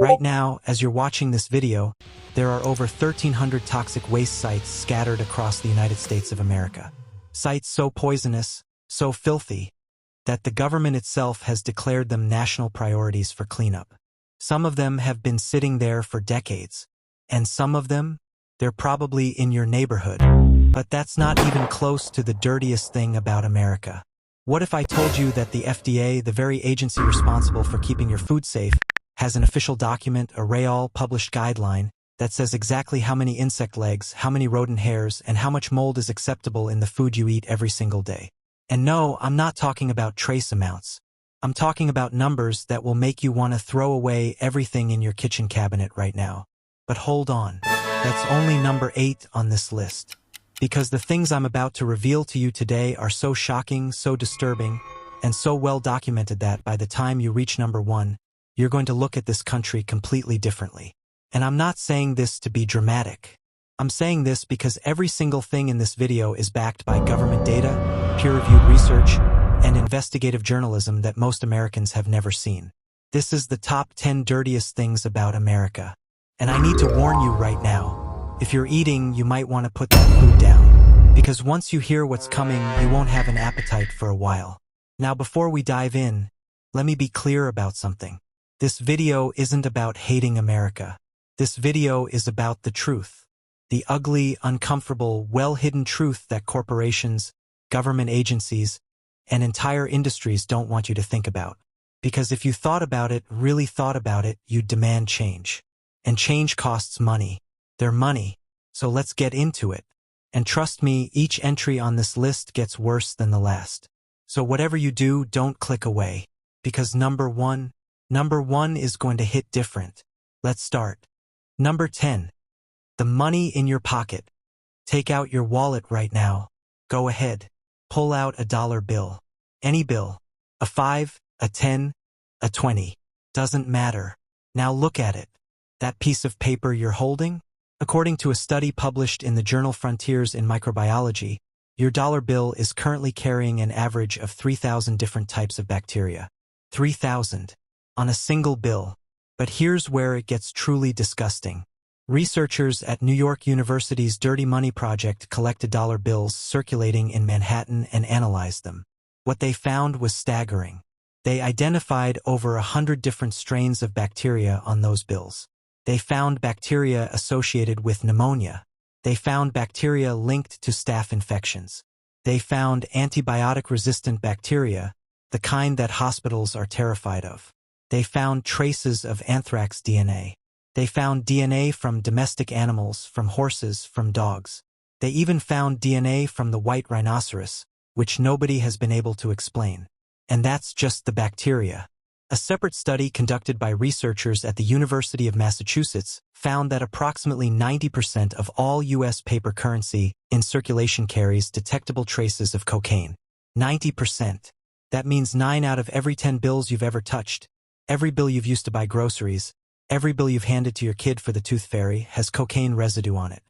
Right now, as you're watching this video, there are over 1,300 toxic waste sites scattered across the United States of America. Sites so poisonous, so filthy, that the government itself has declared them national priorities for cleanup. Some of them have been sitting there for decades, and some of them, they're probably in your neighborhood. But that's not even close to the dirtiest thing about America. What if I told you that the FDA, the very agency responsible for keeping your food safe, has an official document, a RAOL published guideline, that says exactly how many insect legs, how many rodent hairs, and how much mold is acceptable in the food you eat every single day? And no, I'm not talking about trace amounts. I'm talking about numbers that will make you want to throw away everything in your kitchen cabinet right now. But hold on, that's only number 8 on this list. Because the things I'm about to reveal to you today are so shocking, so disturbing, and so well documented that by the time you reach number 1, you're going to look at this country completely differently. And I'm not saying this to be dramatic. I'm saying this because every single thing in this video is backed by government data, peer-reviewed research, and investigative journalism that most Americans have never seen. This is the top 10 dirtiest things about America. And I need to warn you right now, if you're eating, you might want to put that food down. Because once you hear what's coming, you won't have an appetite for a while. Now before we dive in, let me be clear about something. This video isn't about hating America. This video is about the truth. The ugly, uncomfortable, well-hidden truth that corporations, government agencies, and entire industries don't want you to think about. Because if you thought about it, really thought about it, you'd demand change. And change costs money. They're money. So let's get into it. And trust me, each entry on this list gets worse than the last. So whatever you do, don't click away. Because number one is going to hit different. Let's start. Number 10. The money in your pocket. Take out your wallet right now. Go ahead. Pull out a dollar bill. Any bill. A 5, a 10, a 20. Doesn't matter. Now look at it. That piece of paper you're holding? According to a study published in the journal Frontiers in Microbiology, your dollar bill is currently carrying an average of 3,000 different types of bacteria. 3,000. On a single bill. But here's where it gets truly disgusting. Researchers at New York University's Dirty Money Project collected dollar bills circulating in Manhattan and analyzed them. What they found was staggering. They identified over 100 different strains of bacteria on those bills. They found bacteria associated with pneumonia. They found bacteria linked to staph infections. They found antibiotic-resistant bacteria, the kind that hospitals are terrified of. They found traces of anthrax DNA. They found DNA from domestic animals, from horses, from dogs. They even found DNA from the white rhinoceros, which nobody has been able to explain. And that's just the bacteria. A separate study conducted by researchers at the University of Massachusetts found that approximately 90% of all U.S. paper currency in circulation carries detectable traces of cocaine. 90%. That means 9 out of every 10 bills you've ever touched, every bill you've used to buy groceries, every bill you've handed to your kid for the tooth fairy has cocaine residue on it.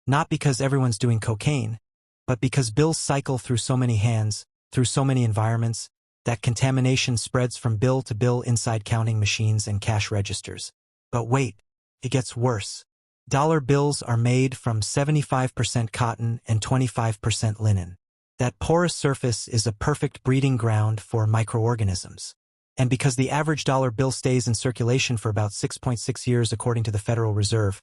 Not because everyone's doing cocaine, but because bills cycle through so many hands, through so many environments, that contamination spreads from bill to bill inside counting machines and cash registers. But wait, it gets worse. Dollar bills are made from 75% cotton and 25% linen. That porous surface is a perfect breeding ground for microorganisms. And because the average dollar bill stays in circulation for about 6.6 years according to the Federal Reserve,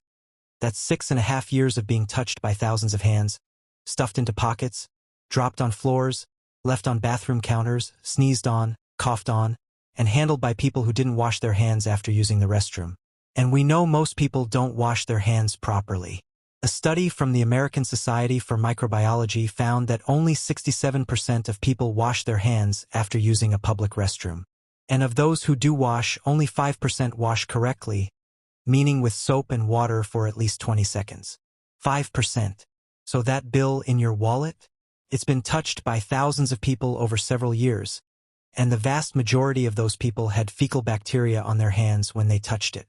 that's 6.5 years of being touched by thousands of hands, stuffed into pockets, dropped on floors, left on bathroom counters, sneezed on, coughed on, and handled by people who didn't wash their hands after using the restroom. And we know most people don't wash their hands properly. A study from the American Society for Microbiology found that only 67% of people wash their hands after using a public restroom. And of those who do wash, only 5% wash correctly, meaning with soap and water for at least 20 seconds. 5%. So that bill in your wallet? It's been touched by thousands of people over several years, and the vast majority of those people had fecal bacteria on their hands when they touched it.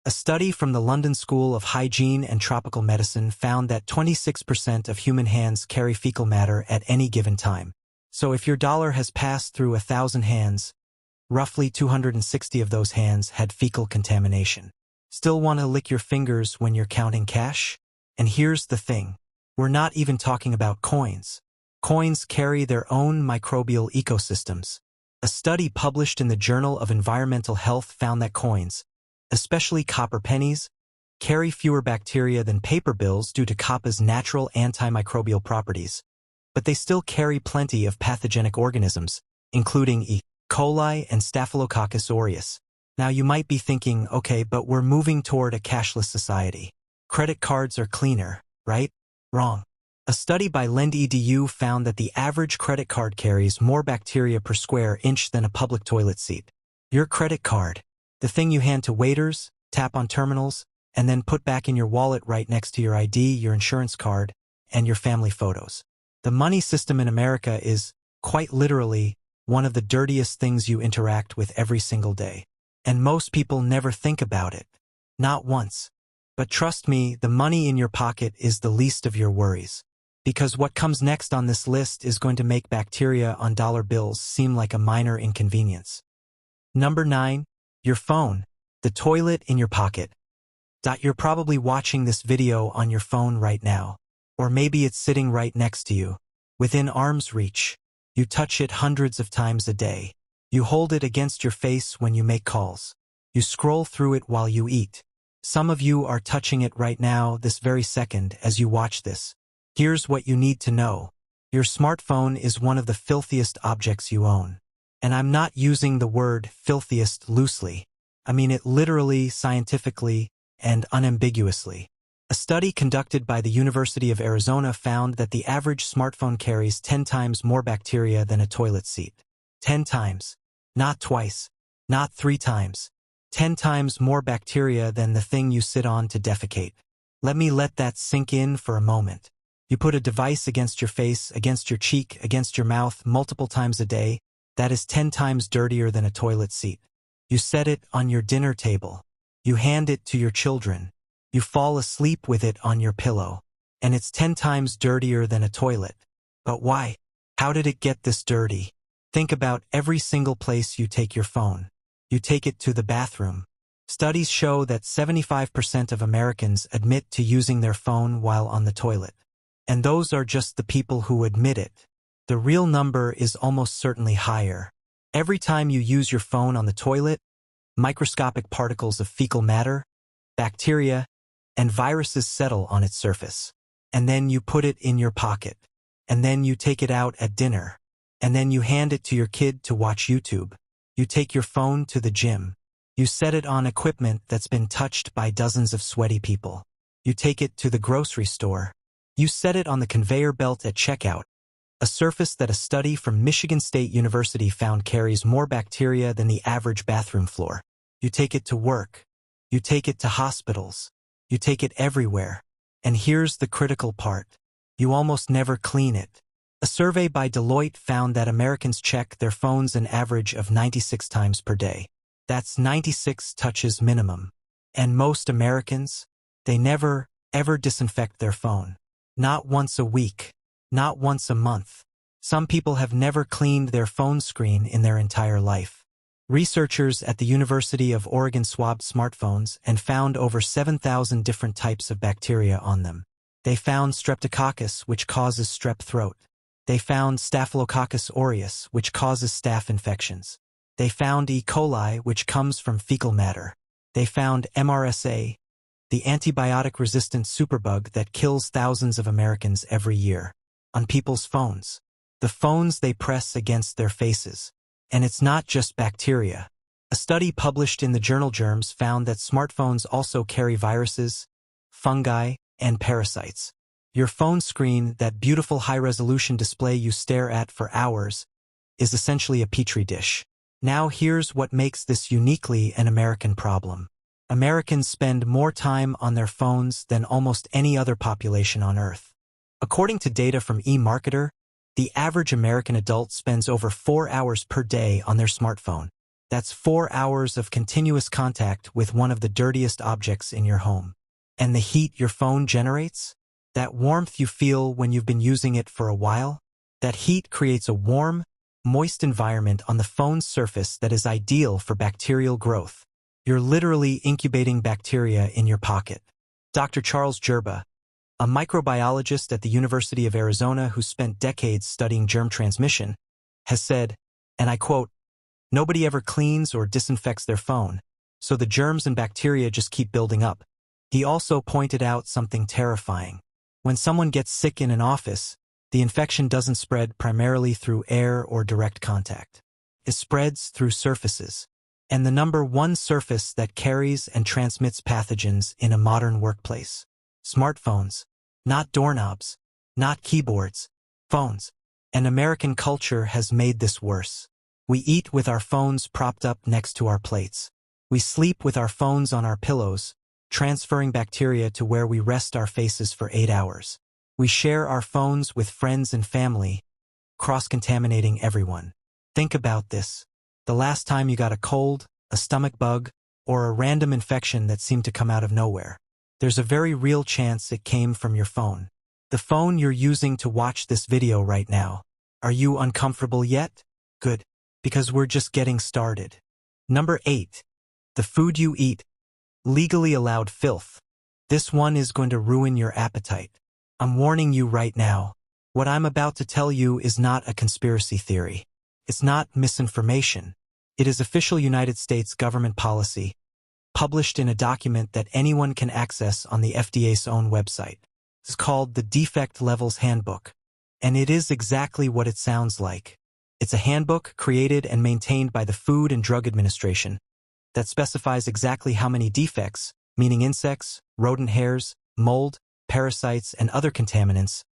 A study from the London School of Hygiene and Tropical Medicine found that 26% of human hands carry fecal matter at any given time. So if your dollar has passed through 1,000 hands, roughly 260 of those hands had fecal contamination. Still want to lick your fingers when you're counting cash? And here's the thing. We're not even talking about coins. Coins carry their own microbial ecosystems. A study published in the Journal of Environmental Health found that coins, especially copper pennies, carry fewer bacteria than paper bills due to copper's natural antimicrobial properties. But they still carry plenty of pathogenic organisms, including E. coli and Staphylococcus aureus. Now you might be thinking, okay, but we're moving toward a cashless society. Credit cards are cleaner, right? Wrong. A study by LendEdu found that the average credit card carries more bacteria per square inch than a public toilet seat. Your credit card, the thing you hand to waiters, tap on terminals, and then put back in your wallet right next to your ID, your insurance card, and your family photos. The money system in America is, quite literally, one of the dirtiest things you interact with every single day. And most people never think about it. Not once. But trust me, the money in your pocket is the least of your worries. Because what comes next on this list is going to make bacteria on dollar bills seem like a minor inconvenience. Number 9. Your phone. The toilet in your pocket. You're probably watching this video on your phone right now. Or maybe it's sitting right next to you, within arm's reach. You touch it hundreds of times a day. You hold it against your face when you make calls. You scroll through it while you eat. Some of you are touching it right now, this very second, as you watch this. Here's what you need to know. Your smartphone is one of the filthiest objects you own. And I'm not using the word filthiest loosely. I mean it literally, scientifically, and unambiguously. A study conducted by the University of Arizona found that the average smartphone carries 10 times more bacteria than a toilet seat. 10 times. Not twice. Not 3 times. 10 times more bacteria than the thing you sit on to defecate. Let me let that sink in for a moment. You put a device against your face, against your cheek, against your mouth multiple times a day. That is 10 times dirtier than a toilet seat. You set it on your dinner table. You hand it to your children. You fall asleep with it on your pillow. And it's 10 times dirtier than a toilet. But why? How did it get this dirty? Think about every single place you take your phone. You take it to the bathroom. Studies show that 75% of Americans admit to using their phone while on the toilet. And those are just the people who admit it. The real number is almost certainly higher. Every time you use your phone on the toilet, microscopic particles of fecal matter, bacteria, and viruses settle on its surface. And then you put it in your pocket. And then you take it out at dinner. And then you hand it to your kid to watch YouTube. You take your phone to the gym. You set it on equipment that's been touched by dozens of sweaty people. You take it to the grocery store. You set it on the conveyor belt at checkout, a surface that a study from Michigan State University found carries more bacteria than the average bathroom floor. You take it to work. You take it to hospitals. You take it everywhere. And here's the critical part. You almost never clean it. A survey by Deloitte found that Americans check their phones an average of 96 times per day. That's 96 touches minimum. And most Americans, they never, ever disinfect their phone. Not once a week. Not once a month. Some people have never cleaned their phone screen in their entire life. Researchers at the University of Oregon swabbed smartphones and found over 7,000 different types of bacteria on them. They found Streptococcus, which causes strep throat. They found Staphylococcus aureus, which causes staph infections. They found E. coli, which comes from fecal matter. They found MRSA, the antibiotic-resistant superbug that kills thousands of Americans every year. On people's phones. The phones they press against their faces. And it's not just bacteria. A study published in the journal Germs found that smartphones also carry viruses, fungi, and parasites. Your phone screen, that beautiful high-resolution display you stare at for hours, is essentially a petri dish. Now here's what makes this uniquely an American problem. Americans spend more time on their phones than almost any other population on Earth. According to data from eMarketer, the average American adult spends over 4 hours per day on their smartphone. That's 4 hours of continuous contact with one of the dirtiest objects in your home. And the heat your phone generates? That warmth you feel when you've been using it for a while? That heat creates a warm, moist environment on the phone's surface that is ideal for bacterial growth. You're literally incubating bacteria in your pocket. Dr. Charles Gerba, a microbiologist at the University of Arizona who spent decades studying germ transmission, has said, and I quote, "Nobody ever cleans or disinfects their phone, so the germs and bacteria just keep building up." He also pointed out something terrifying. When someone gets sick in an office, the infection doesn't spread primarily through air or direct contact. It spreads through surfaces. And the number one surface that carries and transmits pathogens in a modern workplace. Smartphones. Not doorknobs. Not keyboards. Phones. And American culture has made this worse. We eat with our phones propped up next to our plates. We sleep with our phones on our pillows, transferring bacteria to where we rest our faces for 8 hours. We share our phones with friends and family, cross-contaminating everyone. Think about this. The last time you got a cold, a stomach bug, or a random infection that seemed to come out of nowhere. There's a very real chance it came from your phone. The phone you're using to watch this video right now. Are you uncomfortable yet? Good, because we're just getting started. Number 8. The food you eat. Legally allowed filth. This one is going to ruin your appetite. I'm warning you right now. What I'm about to tell you is not a conspiracy theory. It's not misinformation. It is official United States government policy, published in a document that anyone can access on the FDA's own website. It's called the Defect Levels Handbook. And it is exactly what it sounds like. It's a handbook created and maintained by the Food and Drug Administration that specifies exactly how many defects, meaning insects, rodent hairs, mold, parasites, and other contaminants,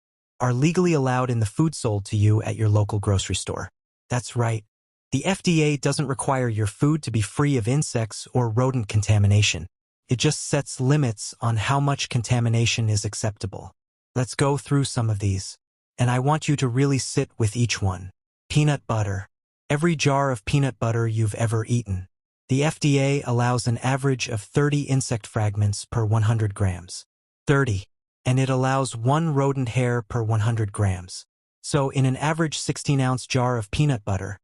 are legally allowed in the food sold to you at your local grocery store. That's right. The FDA doesn't require your food to be free of insects or rodent contamination. It just sets limits on how much contamination is acceptable. Let's go through some of these. And I want you to really sit with each one. Peanut butter. Every jar of peanut butter you've ever eaten. The FDA allows an average of 30 insect fragments per 100 grams. 30. And it allows 1 rodent hair per 100 grams. So in an average 16-ounce jar of peanut butter,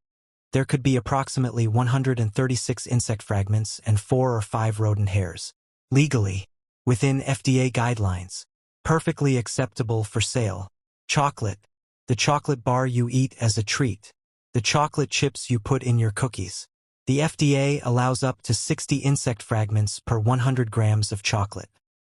there could be approximately 136 insect fragments and 4 or 5 rodent hairs. Legally, within FDA guidelines, perfectly acceptable for sale. Chocolate. The chocolate bar you eat as a treat. The chocolate chips you put in your cookies. The FDA allows up to 60 insect fragments per 100 grams of chocolate,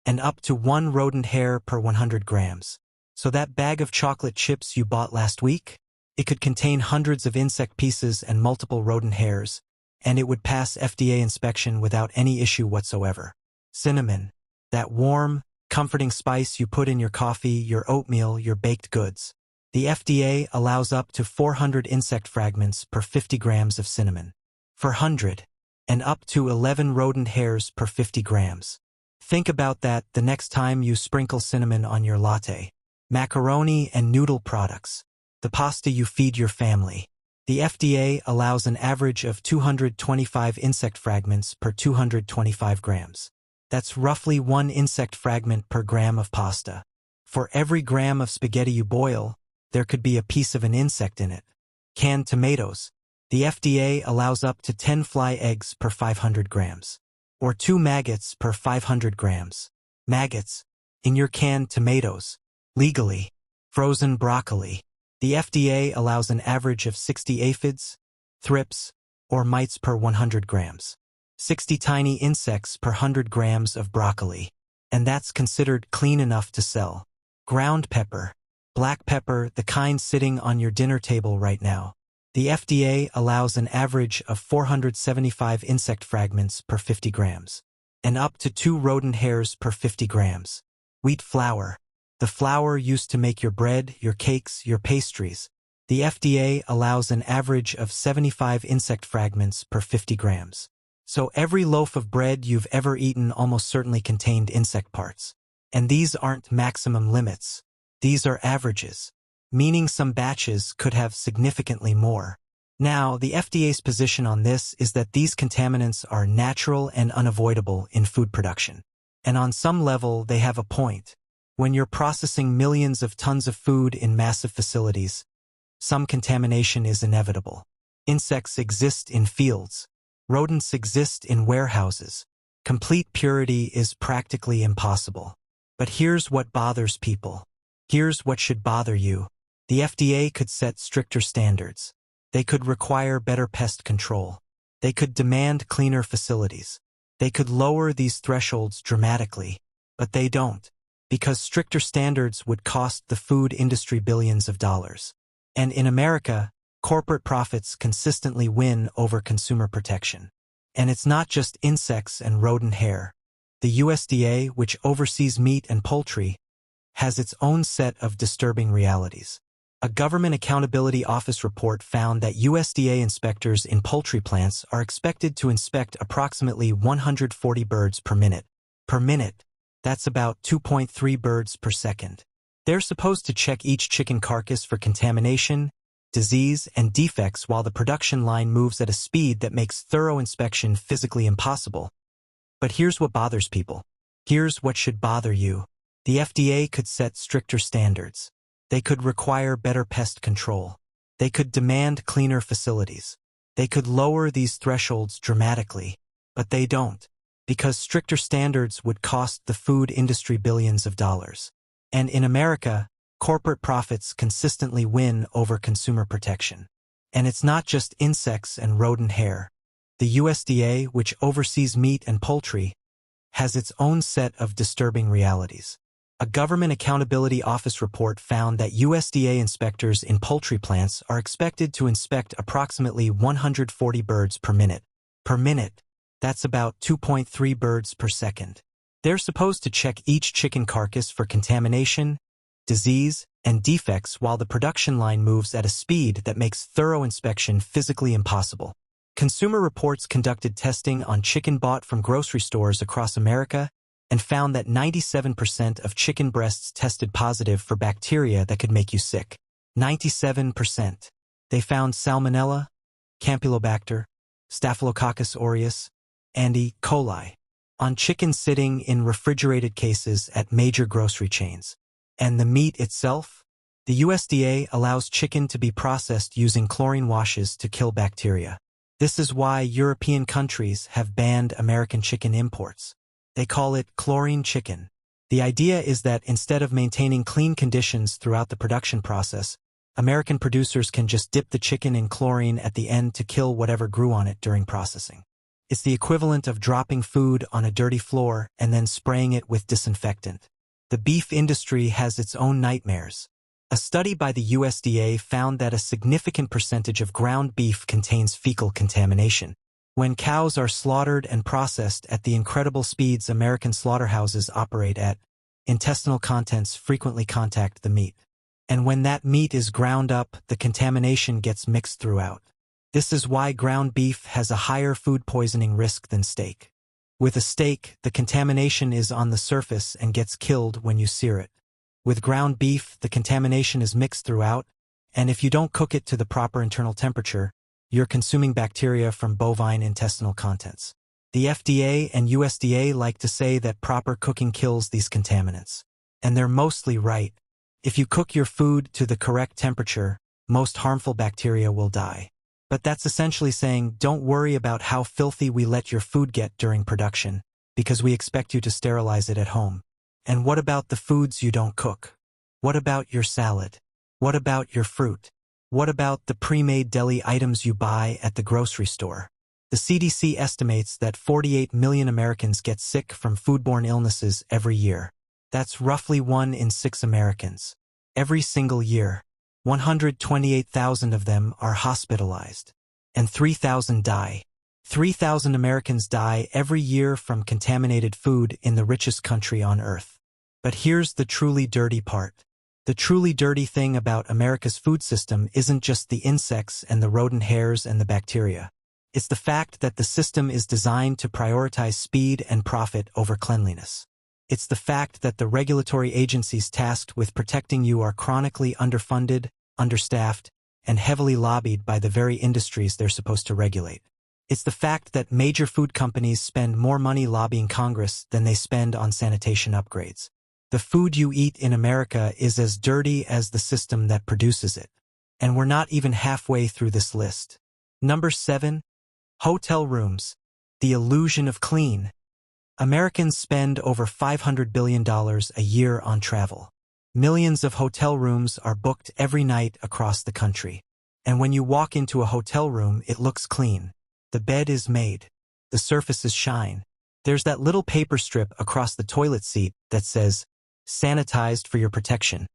and up to 1 rodent hair per 100 grams. So that bag of chocolate chips you bought last week? It could contain hundreds of insect pieces and multiple rodent hairs, and it would pass FDA inspection without any issue whatsoever. Cinnamon. That warm, comforting spice you put in your coffee, your oatmeal, your baked goods. The FDA allows up to 400 insect fragments per 50 grams of cinnamon. For 100, and up to 11 rodent hairs per 50 grams. Think about that the next time you sprinkle cinnamon on your latte. Macaroni and noodle products. The pasta you feed your family. The FDA allows an average of 225 insect fragments per 225 grams. That's roughly 1 insect fragment per gram of pasta. For every gram of spaghetti you boil, there could be a piece of an insect in it. Canned tomatoes. The FDA allows up to 10 fly eggs per 500 grams. Or 2 maggots per 500 grams. Maggots. In your canned tomatoes. Legally. Frozen broccoli. The FDA allows an average of 60 aphids, thrips, or mites per 100 grams. 60 tiny insects per 100 grams of broccoli. And that's considered clean enough to sell. Ground pepper. Black pepper, the kind sitting on your dinner table right now. The FDA allows an average of 475 insect fragments per 50 grams. And up to 2 rodent hairs per 50 grams. Wheat flour. The flour used to make your bread, your cakes, your pastries. The FDA allows an average of 75 insect fragments per 50 grams. So every loaf of bread you've ever eaten almost certainly contained insect parts. And these aren't maximum limits. These are averages, meaning some batches could have significantly more. Now, the FDA's position on this is that these contaminants are natural and unavoidable in food production. And on some level, they have a point. When you're processing millions of tons of food in massive facilities, some contamination is inevitable. Insects exist in fields. Rodents exist in warehouses. Complete purity is practically impossible. But here's what bothers people. Here's what should bother you. The FDA could set stricter standards. They could require better pest control. They could demand cleaner facilities. They could lower these thresholds dramatically. But they don't. Because stricter standards would cost the food industry billions of dollars. And in America, corporate profits consistently win over consumer protection. And it's not just insects and rodent hair. The USDA, which oversees meat and poultry, has its own set of disturbing realities. A Government Accountability Office report found that USDA inspectors in poultry plants are expected to inspect approximately 140 birds per minute. Per minute, that's about 2.3 birds per second. They're supposed to check each chicken carcass for contamination, disease, and defects while the production line moves at a speed that makes thorough inspection physically impossible. But here's what bothers people. Here's what should bother you. The FDA could set stricter standards. They could require better pest control. They could demand cleaner facilities. They could lower these thresholds dramatically. But they don't. Because stricter standards would cost the food industry billions of dollars. And in America, corporate profits consistently win over consumer protection. And it's not just insects and rodent hair. The USDA, which oversees meat and poultry, has its own set of disturbing realities. A Government Accountability Office report found that USDA inspectors in poultry plants are expected to inspect approximately 140 birds per minute. Per minute, that's about 2.3 birds per second. They're supposed to check each chicken carcass for contamination, disease, and defects while the production line moves at a speed that makes thorough inspection physically impossible. Consumer Reports conducted testing on chicken bought from grocery stores across America and found that 97% of chicken breasts tested positive for bacteria that could make you sick. 97%. They found Salmonella, Campylobacter, Staphylococcus aureus, and E. coli on chicken sitting in refrigerated cases at major grocery chains. And the meat itself? The USDA allows chicken to be processed using chlorine washes to kill bacteria. This is why European countries have banned American chicken imports. They call it chlorine chicken. The idea is that instead of maintaining clean conditions throughout the production process, American producers can just dip the chicken in chlorine at the end to kill whatever grew on it during processing. It's the equivalent of dropping food on a dirty floor and then spraying it with disinfectant. The beef industry has its own nightmares. A study by the USDA found that a significant percentage of ground beef contains fecal contamination. When cows are slaughtered and processed at the incredible speeds American slaughterhouses operate at, intestinal contents frequently contact the meat. And when that meat is ground up, the contamination gets mixed throughout. This is why ground beef has a higher food poisoning risk than steak. With a steak, the contamination is on the surface and gets killed when you sear it. With ground beef, the contamination is mixed throughout, and if you don't cook it to the proper internal temperature, you're consuming bacteria from bovine intestinal contents. The FDA and USDA like to say that proper cooking kills these contaminants. And they're mostly right. If you cook your food to the correct temperature, most harmful bacteria will die. But that's essentially saying, don't worry about how filthy we let your food get during production, because we expect you to sterilize it at home. And what about the foods you don't cook? What about your salad? What about your fruit? What about the pre-made deli items you buy at the grocery store? The CDC estimates that 48 million Americans get sick from foodborne illnesses every year. That's roughly 1 in 6 Americans. Every single year, 128,000 of them are hospitalized, and 3,000 die. 3,000 Americans die every year from contaminated food in the richest country on earth. But here's the truly dirty part. The truly dirty thing about America's food system isn't just the insects and the rodent hairs and the bacteria. It's the fact that the system is designed to prioritize speed and profit over cleanliness. It's the fact that the regulatory agencies tasked with protecting you are chronically underfunded, understaffed, and heavily lobbied by the very industries they're supposed to regulate. It's the fact that major food companies spend more money lobbying Congress than they spend on sanitation upgrades. The food you eat in America is as dirty as the system that produces it. And we're not even halfway through this list. Number 7. Hotel rooms. The illusion of clean. Americans spend over $500 billion a year on travel. Millions of hotel rooms are booked every night across the country. And when you walk into a hotel room, it looks clean. The bed is made. The surfaces shine. There's that little paper strip across the toilet seat that says, "Sanitized for your protection."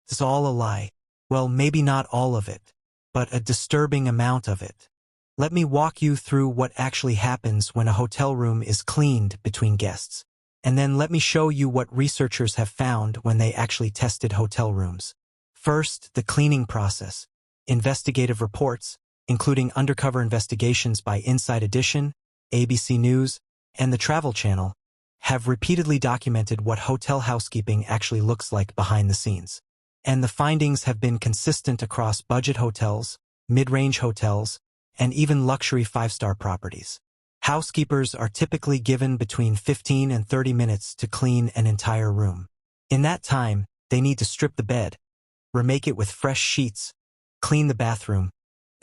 It's all a lie. Well, maybe not all of it, but a disturbing amount of it. Let me walk you through what actually happens when a hotel room is cleaned between guests. And then let me show you what researchers have found when they actually tested hotel rooms. First, the cleaning process. Investigative reports, including undercover investigations by Inside Edition, ABC News, and the Travel Channel, have repeatedly documented what hotel housekeeping actually looks like behind the scenes. And the findings have been consistent across budget hotels, mid-range hotels, and even luxury 5-star properties. Housekeepers are typically given between 15 and 30 minutes to clean an entire room. In that time, they need to strip the bed, remake it with fresh sheets, clean the bathroom,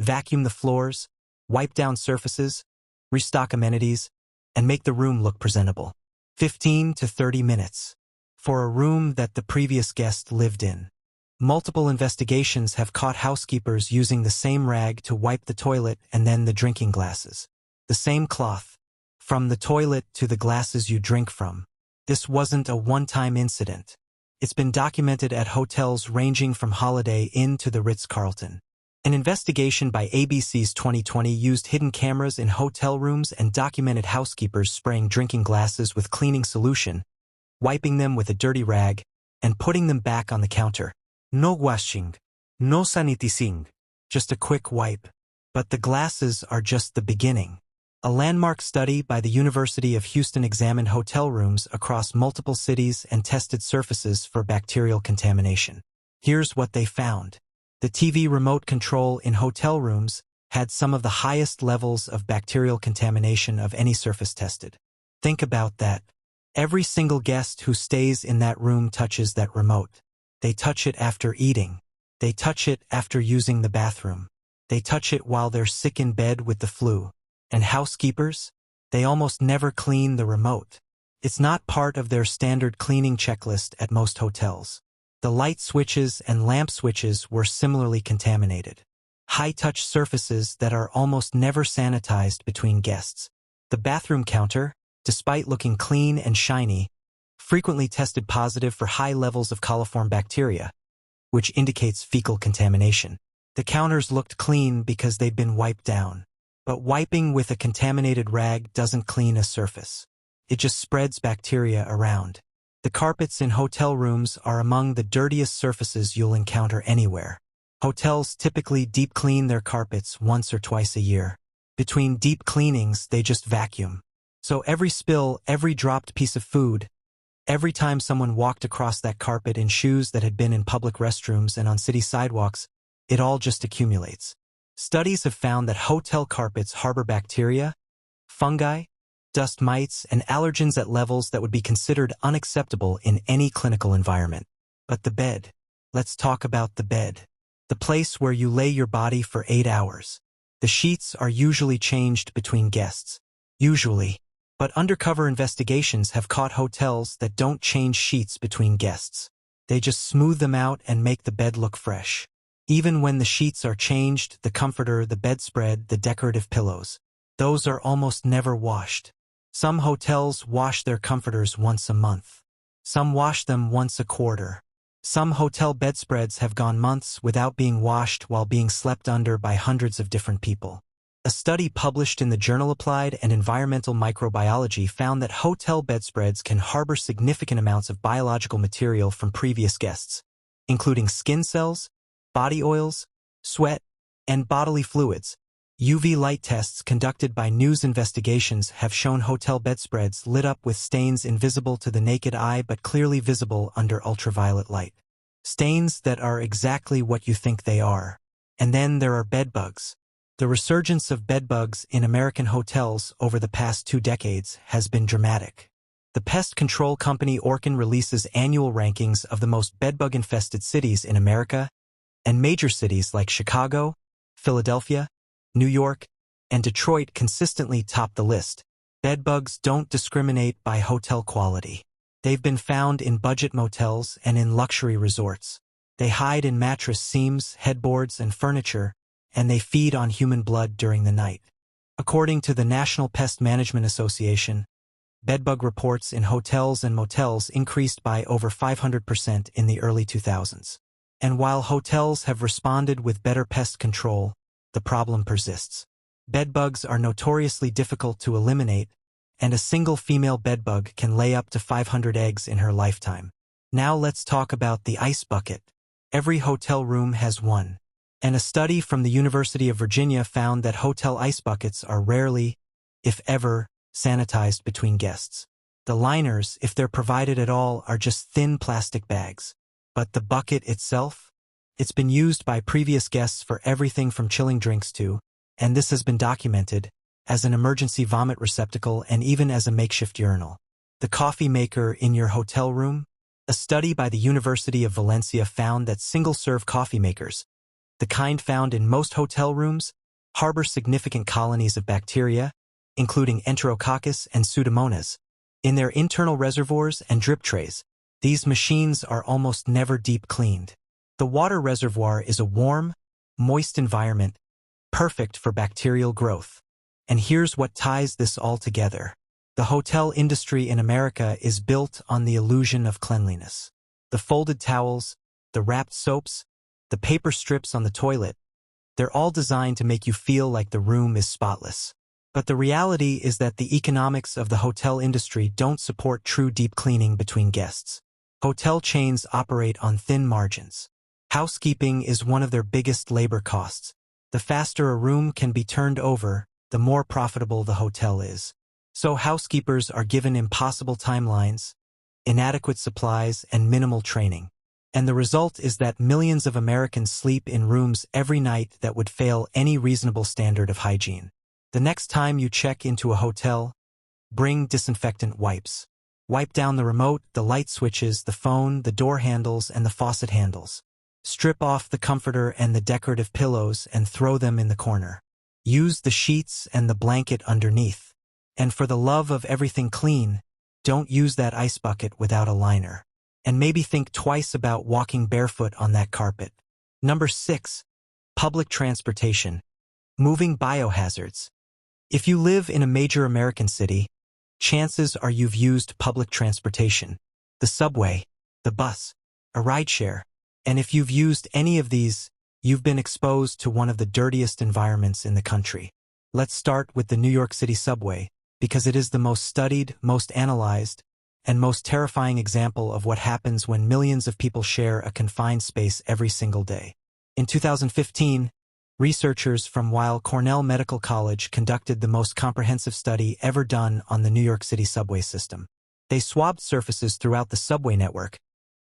vacuum the floors, wipe down surfaces, restock amenities, and make the room look presentable. 15 to 30 minutes. For a room that the previous guest lived in. Multiple investigations have caught housekeepers using the same rag to wipe the toilet and then the drinking glasses. The same cloth. From the toilet to the glasses you drink from. This wasn't a one-time incident. It's been documented at hotels ranging from Holiday Inn to the Ritz-Carlton. An investigation by ABC's 2020 used hidden cameras in hotel rooms and documented housekeepers spraying drinking glasses with cleaning solution, wiping them with a dirty rag, and putting them back on the counter. No washing, no sanitizing, just a quick wipe. But the glasses are just the beginning. A landmark study by the University of Houston examined hotel rooms across multiple cities and tested surfaces for bacterial contamination. Here's what they found. The TV remote control in hotel rooms had some of the highest levels of bacterial contamination of any surface tested. Think about that. Every single guest who stays in that room touches that remote. They touch it after eating. They touch it after using the bathroom. They touch it while they're sick in bed with the flu. And housekeepers? They almost never clean the remote. It's not part of their standard cleaning checklist at most hotels. The light switches and lamp switches were similarly contaminated. High-touch surfaces that are almost never sanitized between guests. The bathroom counter, despite looking clean and shiny, frequently tested positive for high levels of coliform bacteria, which indicates fecal contamination. The counters looked clean because they'd been wiped down. But wiping with a contaminated rag doesn't clean a surface. It just spreads bacteria around. The carpets in hotel rooms are among the dirtiest surfaces you'll encounter anywhere. Hotels typically deep clean their carpets once or twice a year. Between deep cleanings, they just vacuum. So every spill, every dropped piece of food, every time someone walked across that carpet in shoes that had been in public restrooms and on city sidewalks, it all just accumulates. Studies have found that hotel carpets harbor bacteria, fungi, dust mites, and allergens at levels that would be considered unacceptable in any clinical environment. But the bed. Let's talk about the bed. The place where you lay your body for 8 hours. The sheets are usually changed between guests. Usually. But undercover investigations have caught hotels that don't change sheets between guests. They just smooth them out and make the bed look fresh. Even when the sheets are changed, the comforter, the bedspread, the decorative pillows, those are almost never washed. Some hotels wash their comforters once a month. Some wash them once a quarter. Some hotel bedspreads have gone months without being washed while being slept under by hundreds of different people. A study published in the journal Applied and Environmental Microbiology found that hotel bedspreads can harbor significant amounts of biological material from previous guests, including skin cells, body oils, sweat, and bodily fluids. UV light tests conducted by News Investigations have shown hotel bedspreads lit up with stains invisible to the naked eye but clearly visible under ultraviolet light. Stains that are exactly what you think they are. And then there are bedbugs. The resurgence of bedbugs in American hotels over the past 2 decades has been dramatic. The pest control company Orkin releases annual rankings of the most bedbug-infested cities in America, and major cities like Chicago, Philadelphia, New York, and Detroit consistently top the list. Bedbugs don't discriminate by hotel quality. They've been found in budget motels and in luxury resorts. They hide in mattress seams, headboards, and furniture, and they feed on human blood during the night. According to the National Pest Management Association, bedbug reports in hotels and motels increased by over 500% in the early 2000s. And while hotels have responded with better pest control, the problem persists. Bedbugs are notoriously difficult to eliminate, and a single female bedbug can lay up to 500 eggs in her lifetime. Now let's talk about the ice bucket. Every hotel room has one. And a study from the University of Virginia found that hotel ice buckets are rarely, if ever, sanitized between guests. The liners, if they're provided at all, are just thin plastic bags. But the bucket itself? It's been used by previous guests for everything from chilling drinks to, and this has been documented, as an emergency vomit receptacle and even as a makeshift urinal. The coffee maker in your hotel room? A study by the University of Valencia found that single-serve coffee makers, the kind found in most hotel rooms, harbor significant colonies of bacteria, including Enterococcus and Pseudomonas, in their internal reservoirs and drip trays. These machines are almost never deep cleaned. The water reservoir is a warm, moist environment, perfect for bacterial growth. And here's what ties this all together. The hotel industry in America is built on the illusion of cleanliness. The folded towels, the wrapped soaps, the paper strips on the toilet, they're all designed to make you feel like the room is spotless. But the reality is that the economics of the hotel industry don't support true deep cleaning between guests. Hotel chains operate on thin margins. Housekeeping is one of their biggest labor costs. The faster a room can be turned over, the more profitable the hotel is. So housekeepers are given impossible timelines, inadequate supplies, and minimal training. And the result is that millions of Americans sleep in rooms every night that would fail any reasonable standard of hygiene. The next time you check into a hotel, bring disinfectant wipes. Wipe down the remote, the light switches, the phone, the door handles, and the faucet handles. Strip off the comforter and the decorative pillows and throw them in the corner. Use the sheets and the blanket underneath. And for the love of everything clean, don't use that ice bucket without a liner. And maybe think twice about walking barefoot on that carpet. Number 6. Public transportation. Moving biohazards. If you live in a major American city, chances are you've used public transportation, the subway, the bus, a rideshare. And if you've used any of these, you've been exposed to one of the dirtiest environments in the country. Let's start with the New York City subway, because it is the most studied, most analyzed, and most terrifying example of what happens when millions of people share a confined space every single day. In 2015, researchers from Weill Cornell Medical College conducted the most comprehensive study ever done on the New York City subway system. They swabbed surfaces throughout the subway network,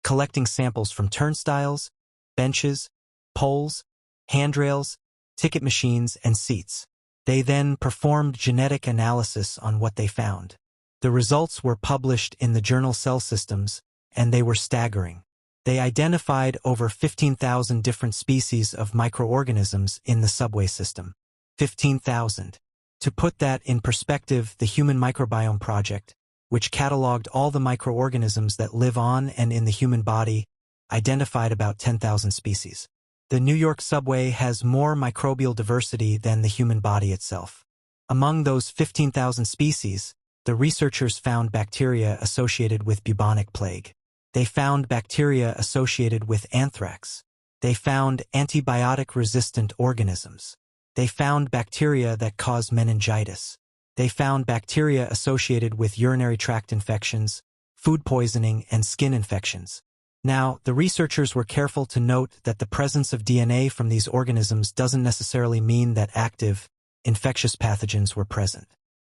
collecting samples from turnstiles, benches, poles, handrails, ticket machines, and seats. They then performed genetic analysis on what they found. The results were published in the journal Cell Systems, and they were staggering. They identified over 15,000 different species of microorganisms in the subway system. 15,000. To put that in perspective, the Human Microbiome Project, which cataloged all the microorganisms that live on and in the human body, identified about 10,000 species. The New York subway has more microbial diversity than the human body itself. Among those 15,000 species, the researchers found bacteria associated with bubonic plague. They found bacteria associated with anthrax. They found antibiotic-resistant organisms. They found bacteria that cause meningitis. They found bacteria associated with urinary tract infections, food poisoning, and skin infections. Now, the researchers were careful to note that the presence of DNA from these organisms doesn't necessarily mean that active, infectious pathogens were present.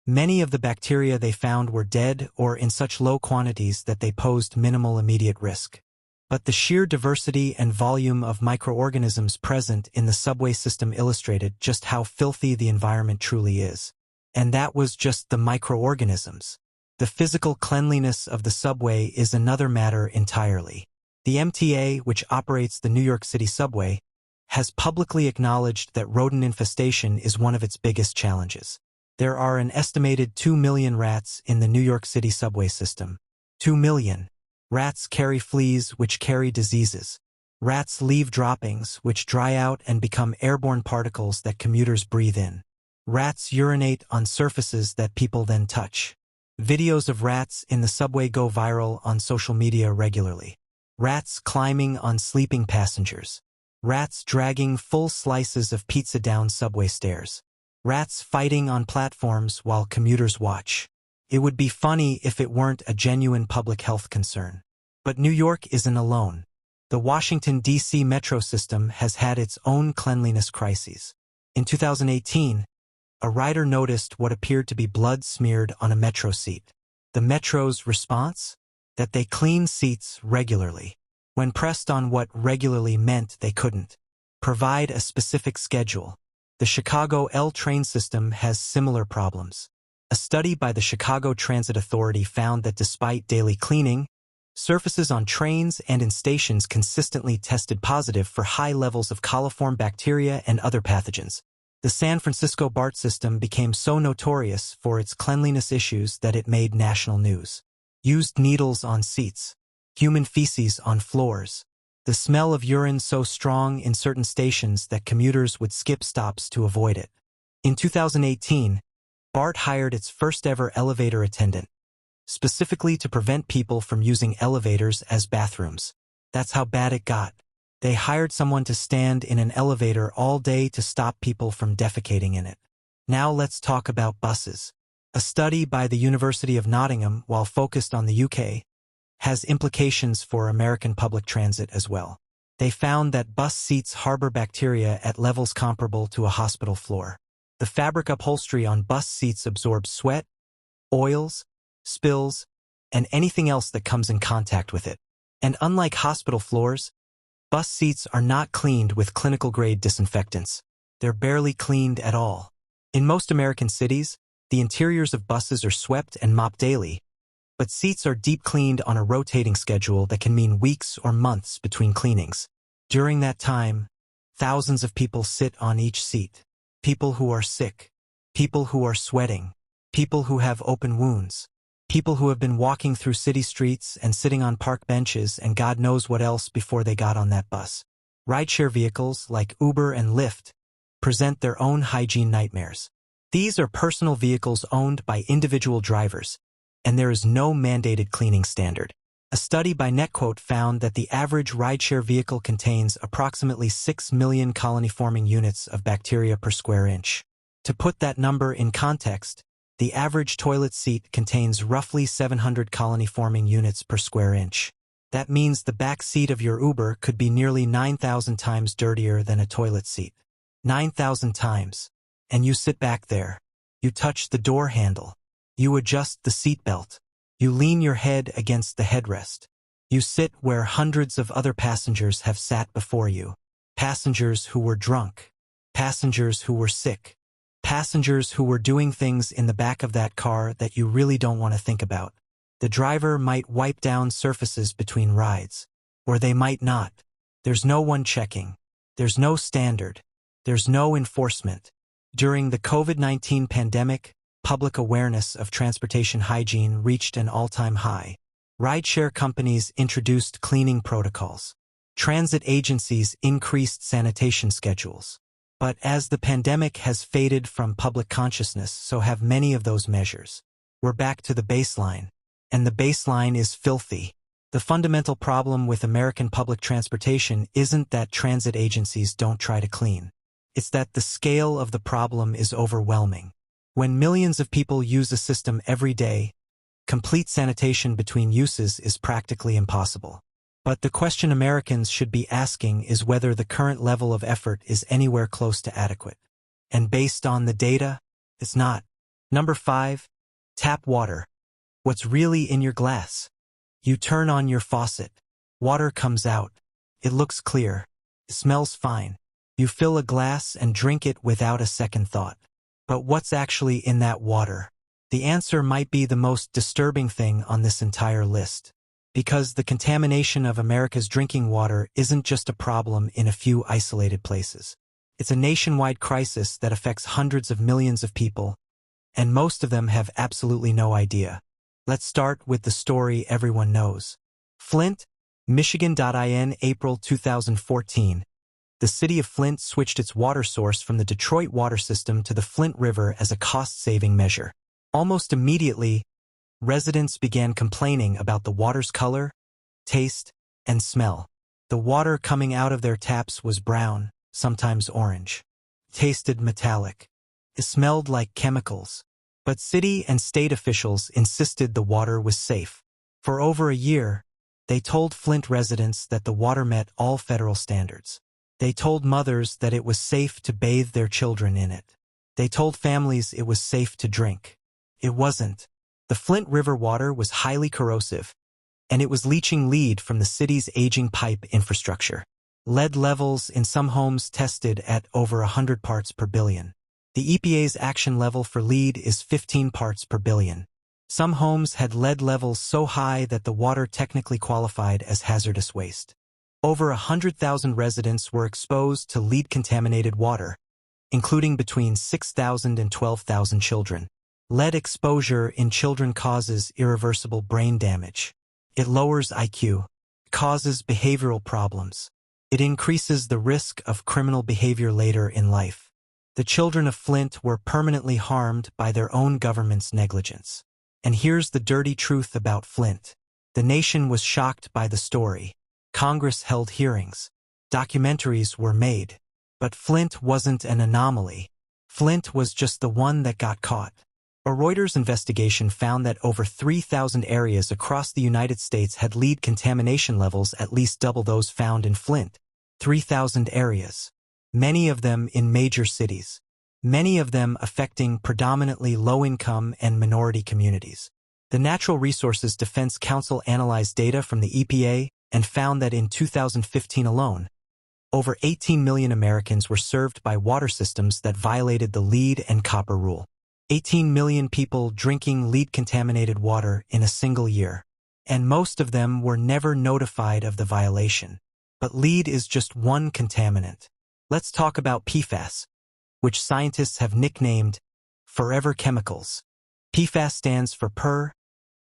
Many of the bacteria they found were dead or in such low quantities that they posed minimal immediate risk. But the sheer diversity and volume of microorganisms present in the subway system illustrated just how filthy the environment truly is. And that was just the microorganisms. The physical cleanliness of the subway is another matter entirely. The MTA, which operates the New York City subway, has publicly acknowledged that rodent infestation is one of its biggest challenges. There are an estimated 2 million rats in the New York City subway system. 2 million. Rats carry fleas which carry diseases. Rats leave droppings which dry out and become airborne particles that commuters breathe in. Rats urinate on surfaces that people then touch. Videos of rats in the subway go viral on social media regularly. Rats climbing on sleeping passengers. Rats dragging full slices of pizza down subway stairs. Rats fighting on platforms while commuters watch. It would be funny if it weren't a genuine public health concern. But New York isn't alone. The Washington, D.C. metro system has had its own cleanliness crises. In 2018, a rider noticed what appeared to be blood smeared on a metro seat. The metro's response? That they clean seats regularly. When pressed on what regularly meant, they couldn't provide a specific schedule. The Chicago L train system has similar problems. A study by the Chicago Transit Authority found that despite daily cleaning, surfaces on trains and in stations consistently tested positive for high levels of coliform bacteria and other pathogens. The San Francisco BART system became so notorious for its cleanliness issues that it made national news. Used needles on seats. Human feces on floors. The smell of urine so strong in certain stations that commuters would skip stops to avoid it. In 2018, BART hired its first-ever elevator attendant, specifically to prevent people from using elevators as bathrooms. That's how bad it got. They hired someone to stand in an elevator all day to stop people from defecating in it. Now let's talk about buses. A study by the University of Nottingham, while focused on the UK, has implications for American public transit as well. They found that bus seats harbor bacteria at levels comparable to a hospital floor. The fabric upholstery on bus seats absorbs sweat, oils, spills, and anything else that comes in contact with it. And unlike hospital floors, bus seats are not cleaned with clinical-grade disinfectants. They're barely cleaned at all. In most American cities, the interiors of buses are swept and mopped daily, but seats are deep cleaned on a rotating schedule that can mean weeks or months between cleanings. During that time, thousands of people sit on each seat. People who are sick, people who are sweating, people who have open wounds, people who have been walking through city streets and sitting on park benches and God knows what else before they got on that bus. Rideshare vehicles like Uber and Lyft present their own hygiene nightmares. These are personal vehicles owned by individual drivers, and there is no mandated cleaning standard. A study by NetQuote found that the average rideshare vehicle contains approximately 6 million colony-forming units of bacteria per square inch. To put that number in context, the average toilet seat contains roughly 700 colony-forming units per square inch. That means the back seat of your Uber could be nearly 9,000 times dirtier than a toilet seat. 9,000 times. And you sit back there. You touch the door handle. You adjust the seatbelt. You lean your head against the headrest. You sit where hundreds of other passengers have sat before you. Passengers who were drunk. Passengers who were sick. Passengers who were doing things in the back of that car that you really don't want to think about. The driver might wipe down surfaces between rides. Or they might not. There's no one checking. There's no standard. There's no enforcement. During the COVID-19 pandemic, public awareness of transportation hygiene reached an all-time high. Rideshare companies introduced cleaning protocols. Transit agencies increased sanitation schedules. But as the pandemic has faded from public consciousness, so have many of those measures. We're back to the baseline. And the baseline is filthy. The fundamental problem with American public transportation isn't that transit agencies don't try to clean. It's that the scale of the problem is overwhelming. When millions of people use a system every day, complete sanitation between uses is practically impossible. But the question Americans should be asking is whether the current level of effort is anywhere close to adequate. And based on the data, it's not. Number 5. Tap water. What's really in your glass? You turn on your faucet. Water comes out. It looks clear. It smells fine. You fill a glass and drink it without a second thought. But what's actually in that water? The answer might be the most disturbing thing on this entire list. Because the contamination of America's drinking water isn't just a problem in a few isolated places. It's a nationwide crisis that affects hundreds of millions of people, and most of them have absolutely no idea. Let's start with the story everyone knows. Flint, Michigan. In April 2014, the city of Flint switched its water source from the Detroit water system to the Flint River as a cost-saving measure. Almost immediately, residents began complaining about the water's color, taste, and smell. The water coming out of their taps was brown, sometimes orange. Tasted metallic. It smelled like chemicals. But city and state officials insisted the water was safe. For over a year, they told Flint residents that the water met all federal standards. They told mothers that it was safe to bathe their children in it. They told families it was safe to drink. It wasn't. The Flint River water was highly corrosive, and it was leaching lead from the city's aging pipe infrastructure. Lead levels in some homes tested at over 100 parts per billion. The EPA's action level for lead is 15 parts per billion. Some homes had lead levels so high that the water technically qualified as hazardous waste. Over 100,000 residents were exposed to lead-contaminated water, including between 6,000 and 12,000 children. Lead exposure in children causes irreversible brain damage. It lowers IQ, causes behavioral problems. It increases the risk of criminal behavior later in life. The children of Flint were permanently harmed by their own government's negligence. And here's the dirty truth about Flint. The nation was shocked by the story. Congress held hearings. Documentaries were made. But Flint wasn't an anomaly. Flint was just the one that got caught. A Reuters investigation found that over 3,000 areas across the United States had lead contamination levels at least double those found in Flint. 3,000 areas. Many of them in major cities. Many of them affecting predominantly low-income and minority communities. The Natural Resources Defense Council analyzed data from the EPA and found that in 2015 alone, over 18 million Americans were served by water systems that violated the lead and copper rule. 18 million people drinking lead-contaminated water in a single year. And most of them were never notified of the violation. But lead is just one contaminant. Let's talk about PFAS, which scientists have nicknamed forever chemicals. PFAS stands for per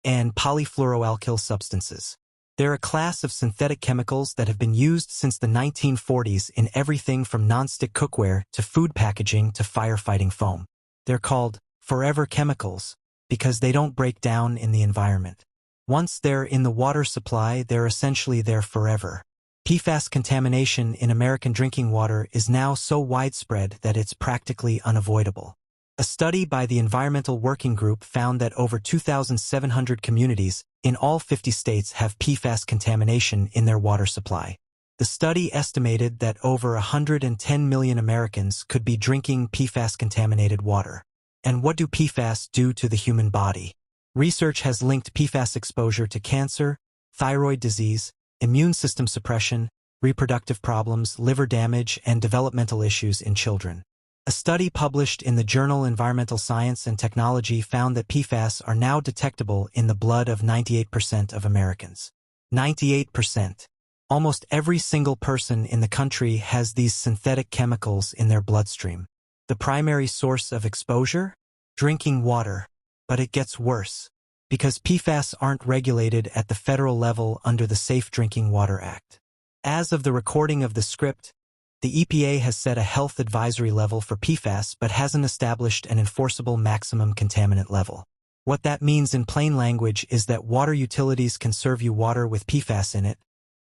and polyfluoroalkyl substances. They're a class of synthetic chemicals that have been used since the 1940s in everything from nonstick cookware to food packaging to firefighting foam. They're called forever chemicals because they don't break down in the environment. Once they're in the water supply, they're essentially there forever. PFAS contamination in American drinking water is now so widespread that it's practically unavoidable. A study by the Environmental Working Group found that over 2,700 communities in all 50 states have PFAS contamination in their water supply. The study estimated that over 110 million Americans could be drinking PFAS-contaminated water. And what do PFAS do to the human body? Research has linked PFAS exposure to cancer, thyroid disease, immune system suppression, reproductive problems, liver damage, and developmental issues in children. A study published in the journal Environmental Science and Technology found that PFAS are now detectable in the blood of 98% of Americans. 98%. Almost every single person in the country has these synthetic chemicals in their bloodstream. The primary source of exposure? Drinking water. But it gets worse. Because PFAS aren't regulated at the federal level under the Safe Drinking Water Act. As of the recording of the script, the EPA has set a health advisory level for PFAS but hasn't established an enforceable maximum contaminant level. What that means in plain language is that water utilities can serve you water with PFAS in it,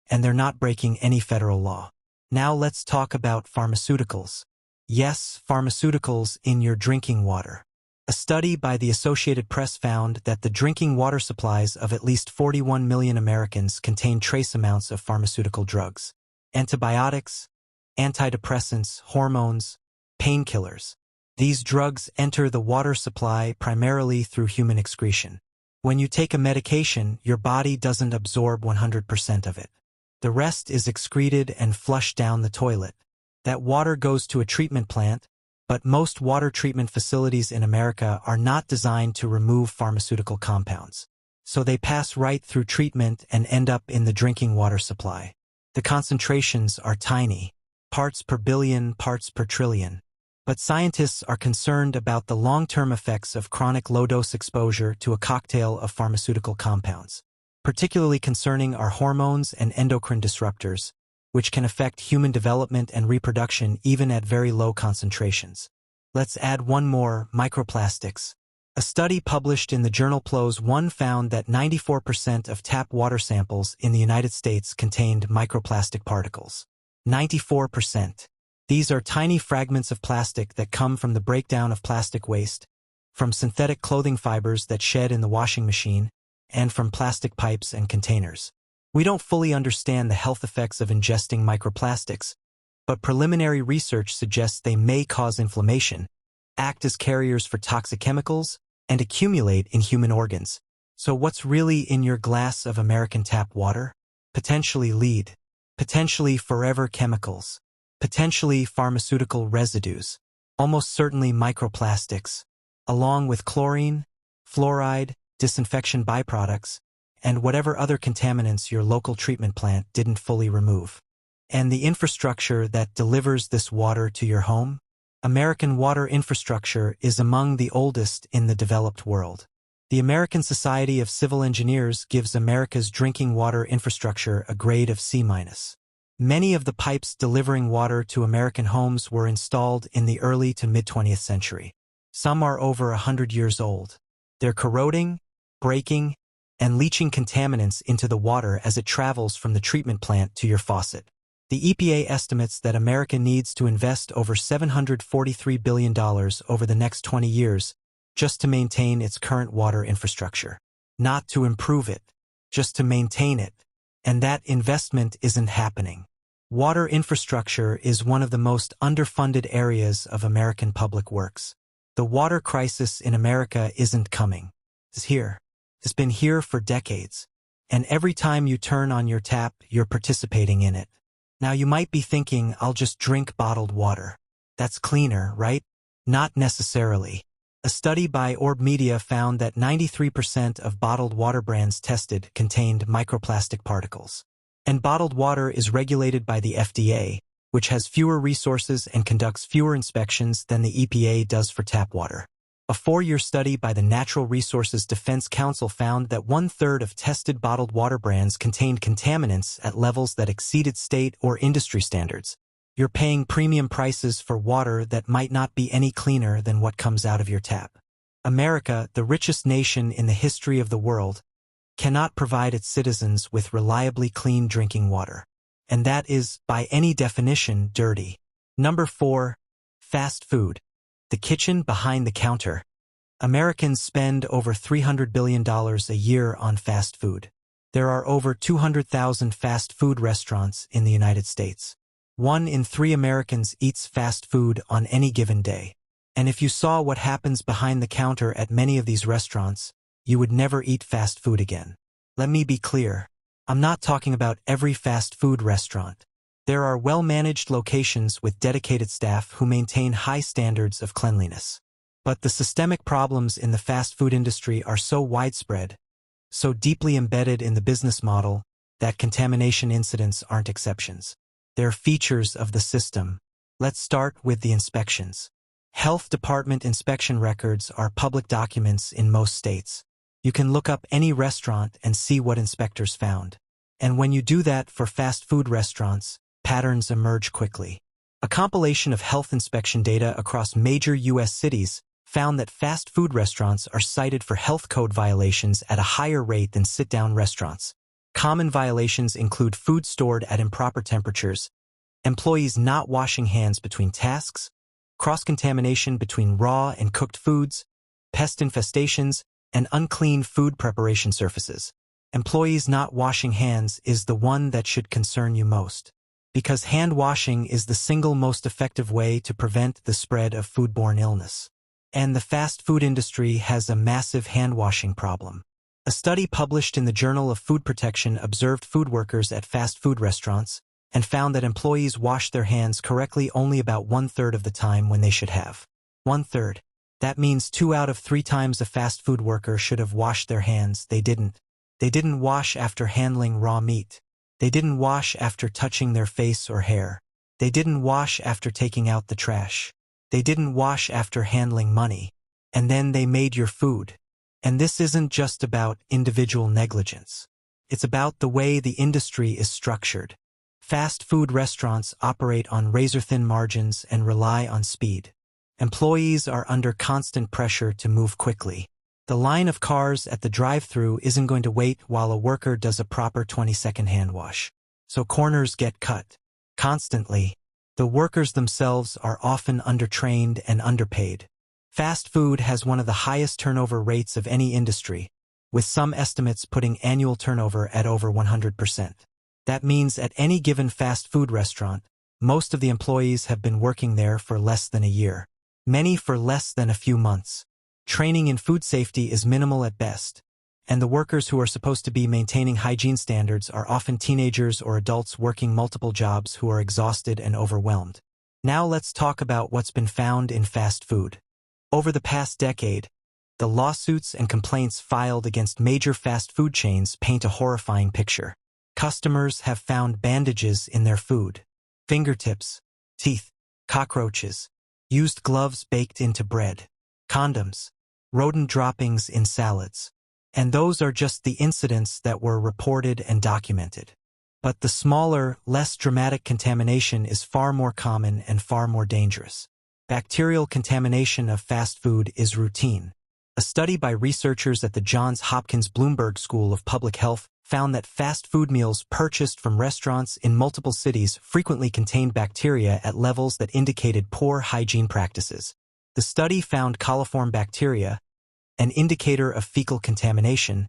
and they're not breaking any federal law. Now let's talk about pharmaceuticals. Yes, pharmaceuticals in your drinking water. A study by the Associated Press found that the drinking water supplies of at least 41 million Americans contain trace amounts of pharmaceutical drugs. Antibiotics, antidepressants, hormones, painkillers. These drugs enter the water supply primarily through human excretion. When you take a medication, your body doesn't absorb 100% of it. The rest is excreted and flushed down the toilet. That water goes to a treatment plant, but most water treatment facilities in America are not designed to remove pharmaceutical compounds. so they pass right through treatment and end up in the drinking water supply. The concentrations are tiny, parts per billion, parts per trillion. But scientists are concerned about the long-term effects of chronic low-dose exposure to a cocktail of pharmaceutical compounds. Particularly concerning are hormones and endocrine disruptors, which can affect human development and reproduction even at very low concentrations. Let's add one more: microplastics. A study published in the journal PLOS One found that 94% of tap water samples in the United States contained microplastic particles. 94%. These are tiny fragments of plastic that come from the breakdown of plastic waste, from synthetic clothing fibers that shed in the washing machine, and from plastic pipes and containers. We don't fully understand the health effects of ingesting microplastics, but preliminary research suggests they may cause inflammation, act as carriers for toxic chemicals, and accumulate in human organs. So what's really in your glass of American tap water? Potentially lead, potentially forever chemicals, potentially pharmaceutical residues, almost certainly microplastics, along with chlorine, fluoride, disinfection byproducts, and whatever other contaminants your local treatment plant didn't fully remove. And the infrastructure that delivers this water to your home? American water infrastructure is among the oldest in the developed world. The American Society of Civil Engineers gives America's drinking water infrastructure a grade of C-. Many of the pipes delivering water to American homes were installed in the early to mid-20th century. Some are over 100 years old. They're corroding, breaking, and leaching contaminants into the water as it travels from the treatment plant to your faucet. The EPA estimates that America needs to invest over $743 billion over the next 20 years just to maintain its current water infrastructure. Not to improve it, just to maintain it. And that investment isn't happening. Water infrastructure is one of the most underfunded areas of American public works. The water crisis in America isn't coming. It's here. It's been here for decades. And every time you turn on your tap, you're participating in it. Now you might be thinking, I'll just drink bottled water. That's cleaner, right? Not necessarily. A study by Orb Media found that 93% of bottled water brands tested contained microplastic particles. And bottled water is regulated by the FDA, which has fewer resources and conducts fewer inspections than the EPA does for tap water. A 4-year study by the Natural Resources Defense Council found that 1/3 of tested bottled water brands contained contaminants at levels that exceeded state or industry standards. You're paying premium prices for water that might not be any cleaner than what comes out of your tap. America, the richest nation in the history of the world, cannot provide its citizens with reliably clean drinking water. And that is, by any definition, dirty. Number 4. Fast food. The kitchen behind the counter. Americans spend over $300 billion a year on fast food. There are over 200,000 fast food restaurants in the United States. 1 in 3 Americans eats fast food on any given day. And if you saw what happens behind the counter at many of these restaurants, you would never eat fast food again. Let me be clear. I'm not talking about every fast food restaurant. There are well-managed locations with dedicated staff who maintain high standards of cleanliness. But the systemic problems in the fast food industry are so widespread, so deeply embedded in the business model, that contamination incidents aren't exceptions. They're features of the system. Let's start with the inspections. Health department inspection records are public documents in most states. You can look up any restaurant and see what inspectors found. And when you do that for fast food restaurants, patterns emerge quickly. A compilation of health inspection data across major U.S. cities found that fast food restaurants are cited for health code violations at a higher rate than sit-down restaurants. Common violations include food stored at improper temperatures, employees not washing hands between tasks, cross-contamination between raw and cooked foods, pest infestations, and unclean food preparation surfaces. Employees not washing hands is the one that should concern you most, because hand washing is the single most effective way to prevent the spread of foodborne illness. And the fast food industry has a massive hand washing problem. A study published in the Journal of Food Protection observed food workers at fast food restaurants and found that employees wash their hands correctly only about 1/3 of the time when they should have. 1/3. That means 2 out of 3 times a fast food worker should have washed their hands. They didn't. They didn't wash after handling raw meat. They didn't wash after touching their face or hair. They didn't wash after taking out the trash. They didn't wash after handling money. And then they made your food. And this isn't just about individual negligence. It's about the way the industry is structured. Fast food restaurants operate on razor-thin margins and rely on speed. Employees are under constant pressure to move quickly. The line of cars at the drive-thru isn't going to wait while a worker does a proper 20-second hand wash. So corners get cut. Constantly. The workers themselves are often undertrained and underpaid. Fast food has one of the highest turnover rates of any industry, with some estimates putting annual turnover at over 100%. That means at any given fast food restaurant, most of the employees have been working there for less than a year. Many for less than a few months. Training in food safety is minimal at best, and the workers who are supposed to be maintaining hygiene standards are often teenagers or adults working multiple jobs who are exhausted and overwhelmed. Now let's talk about what's been found in fast food. Over the past decade, the lawsuits and complaints filed against major fast food chains paint a horrifying picture. Customers have found bandages in their food, fingertips, teeth, cockroaches, used gloves baked into bread, condoms, rodent droppings in salads. And those are just the incidents that were reported and documented. But the smaller, less dramatic contamination is far more common and far more dangerous. Bacterial contamination of fast food is routine. A study by researchers at the Johns Hopkins Bloomberg School of Public Health found that fast food meals purchased from restaurants in multiple cities frequently contained bacteria at levels that indicated poor hygiene practices. The study found coliform bacteria, an indicator of fecal contamination,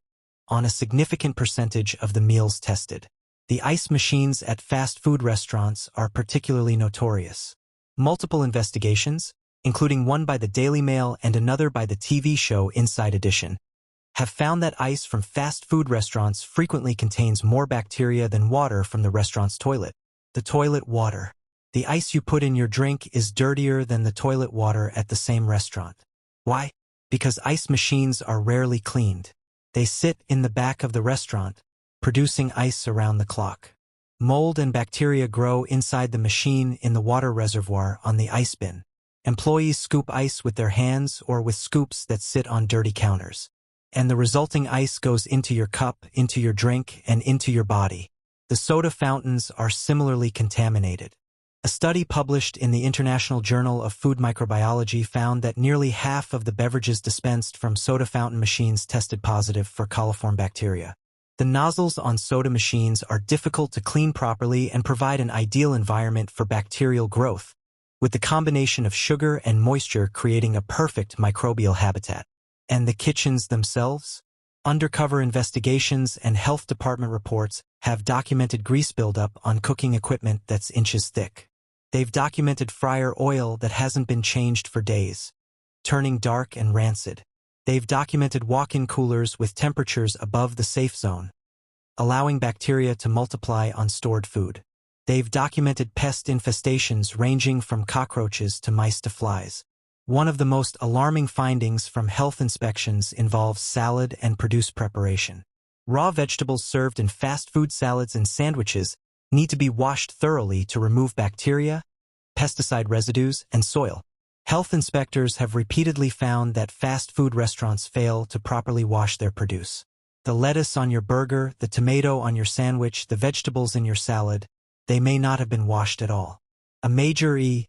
on a significant percentage of the meals tested. The ice machines at fast food restaurants are particularly notorious. Multiple investigations, including one by the Daily Mail and another by the TV show Inside Edition, have found that ice from fast food restaurants frequently contains more bacteria than water from the restaurant's toilet. The toilet water. The ice you put in your drink is dirtier than the toilet water at the same restaurant. Why? Because ice machines are rarely cleaned. They sit in the back of the restaurant, producing ice around the clock. Mold and bacteria grow inside the machine in the water reservoir on the ice bin. Employees scoop ice with their hands or with scoops that sit on dirty counters. And the resulting ice goes into your cup, into your drink, and into your body. The soda fountains are similarly contaminated. A study published in the International Journal of Food Microbiology found that nearly half of the beverages dispensed from soda fountain machines tested positive for coliform bacteria. The nozzles on soda machines are difficult to clean properly and provide an ideal environment for bacterial growth, with the combination of sugar and moisture creating a perfect microbial habitat. And the kitchens themselves? Undercover investigations and health department reports have documented grease buildup on cooking equipment that's inches thick. They've documented fryer oil that hasn't been changed for days, turning dark and rancid. They've documented walk-in coolers with temperatures above the safe zone, allowing bacteria to multiply on stored food. They've documented pest infestations ranging from cockroaches to mice to flies. One of the most alarming findings from health inspections involves salad and produce preparation. Raw vegetables served in fast food salads and sandwiches need to be washed thoroughly to remove bacteria, pesticide residues, and soil. Health inspectors have repeatedly found that fast food restaurants fail to properly wash their produce. The lettuce on your burger, the tomato on your sandwich, the vegetables in your salad, they may not have been washed at all. A major E.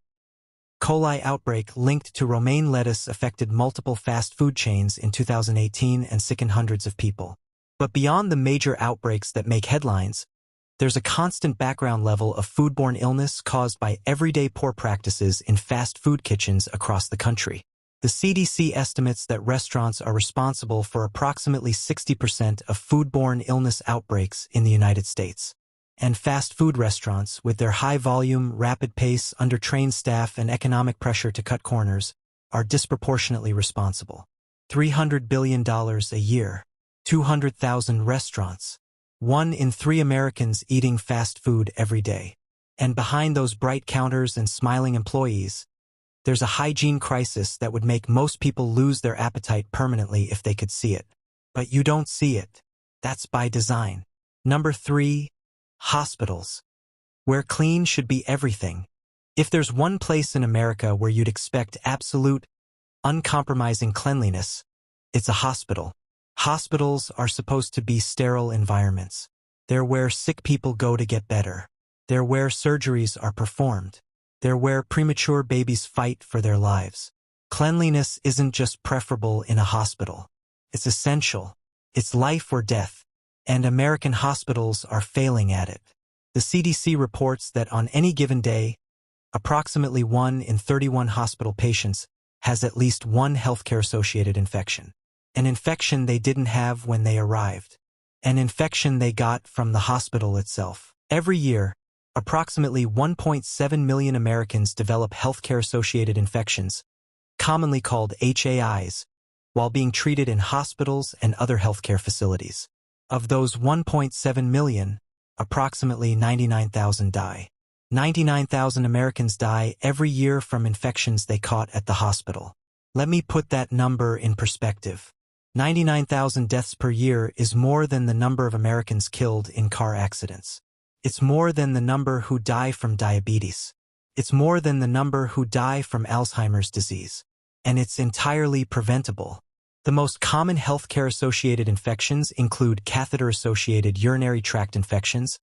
coli outbreak linked to romaine lettuce affected multiple fast food chains in 2018 and sickened hundreds of people. But beyond the major outbreaks that make headlines, there's a constant background level of foodborne illness caused by everyday poor practices in fast food kitchens across the country. The CDC estimates that restaurants are responsible for approximately 60% of foodborne illness outbreaks in the United States. And fast food restaurants, with their high-volume, rapid pace, undertrained staff, and economic pressure to cut corners, are disproportionately responsible. $300 billion a year. 200,000 restaurants. 1 in 3 Americans eating fast food every day. And behind those bright counters and smiling employees, There's a hygiene crisis that would make most people lose their appetite permanently if they could see it. But you don't see it. That's by design. Number 3. Hospitals. Where clean should be everything. If there's one place in America where you'd expect absolute, uncompromising cleanliness, it's a hospital. Hospitals are supposed to be sterile environments. They're where sick people go to get better. They're where surgeries are performed. They're where premature babies fight for their lives. Cleanliness isn't just preferable in a hospital. It's essential. It's life or death. And American hospitals are failing at it. The CDC reports that on any given day, approximately 1 in 31 hospital patients has at least one healthcare-associated infection. An infection they didn't have when they arrived. An infection they got from the hospital itself. Every year, approximately 1.7 million Americans develop healthcare-associated infections, commonly called HAIs, while being treated in hospitals and other healthcare facilities. Of those 1.7 million, approximately 99,000 die. 99,000 Americans die every year from infections they caught at the hospital. Let me put that number in perspective. 99,000 deaths per year is more than the number of Americans killed in car accidents. It's more than the number who die from diabetes. It's more than the number who die from Alzheimer's disease. And it's entirely preventable. The most common healthcare-associated infections include catheter-associated urinary tract infections,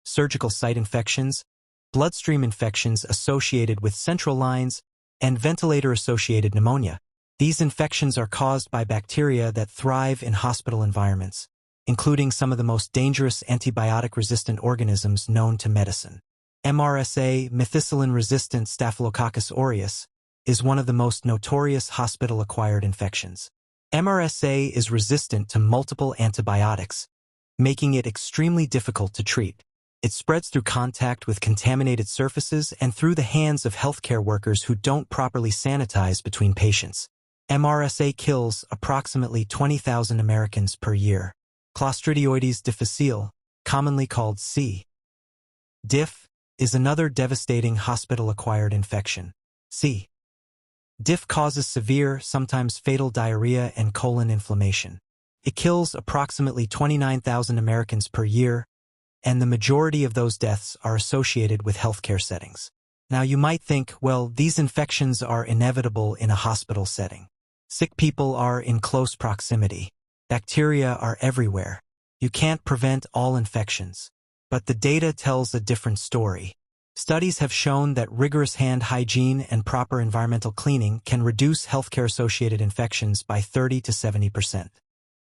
surgical site infections, bloodstream infections associated with central lines, and ventilator-associated pneumonia. These infections are caused by bacteria that thrive in hospital environments, including some of the most dangerous antibiotic-resistant organisms known to medicine. MRSA, methicillin-resistant Staphylococcus aureus, is one of the most notorious hospital-acquired infections. MRSA is resistant to multiple antibiotics, making it extremely difficult to treat. It spreads through contact with contaminated surfaces and through the hands of healthcare workers who don't properly sanitize between patients. MRSA kills approximately 20,000 Americans per year. Clostridioides difficile, commonly called C. diff, is another devastating hospital-acquired infection. C. diff causes severe, sometimes fatal diarrhea and colon inflammation. It kills approximately 29,000 Americans per year, and the majority of those deaths are associated with healthcare settings. Now you might think, well, these infections are inevitable in a hospital setting. Sick people are in close proximity. Bacteria are everywhere. You can't prevent all infections. But the data tells a different story. Studies have shown that rigorous hand hygiene and proper environmental cleaning can reduce healthcare-associated infections by 30 to 70%.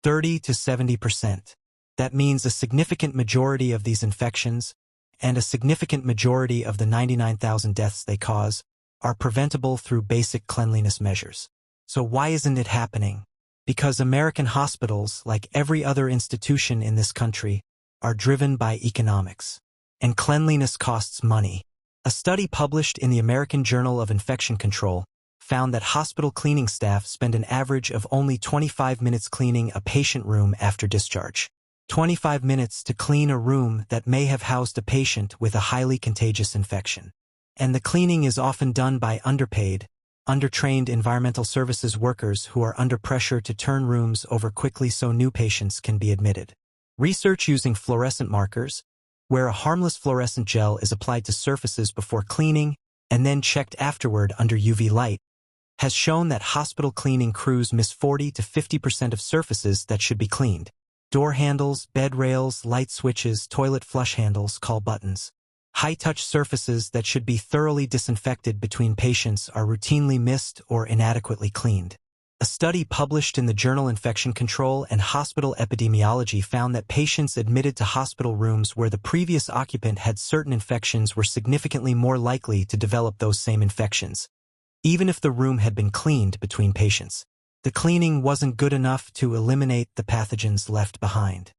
30 to 70%. That means a significant majority of these infections, and a significant majority of the 99,000 deaths they cause, are preventable through basic cleanliness measures. So why isn't it happening? Because American hospitals, like every other institution in this country, are driven by economics. And cleanliness costs money. A study published in the American Journal of Infection Control found that hospital cleaning staff spend an average of only 25 minutes cleaning a patient room after discharge. 25 minutes to clean a room that may have housed a patient with a highly contagious infection. And the cleaning is often done by underpaid, undertrained environmental services workers who are under pressure to turn rooms over quickly so new patients can be admitted. Research using fluorescent markers, where a harmless fluorescent gel is applied to surfaces before cleaning and then checked afterward under UV light, has shown that hospital cleaning crews miss 40 to 50% of surfaces that should be cleaned. Door handles, bed rails, light switches, toilet flush handles, call buttons. High-touch surfaces that should be thoroughly disinfected between patients are routinely missed or inadequately cleaned. A study published in the journal Infection Control and Hospital Epidemiology found that patients admitted to hospital rooms where the previous occupant had certain infections were significantly more likely to develop those same infections, even if the room had been cleaned between patients. The cleaning wasn't good enough to eliminate the pathogens left behind.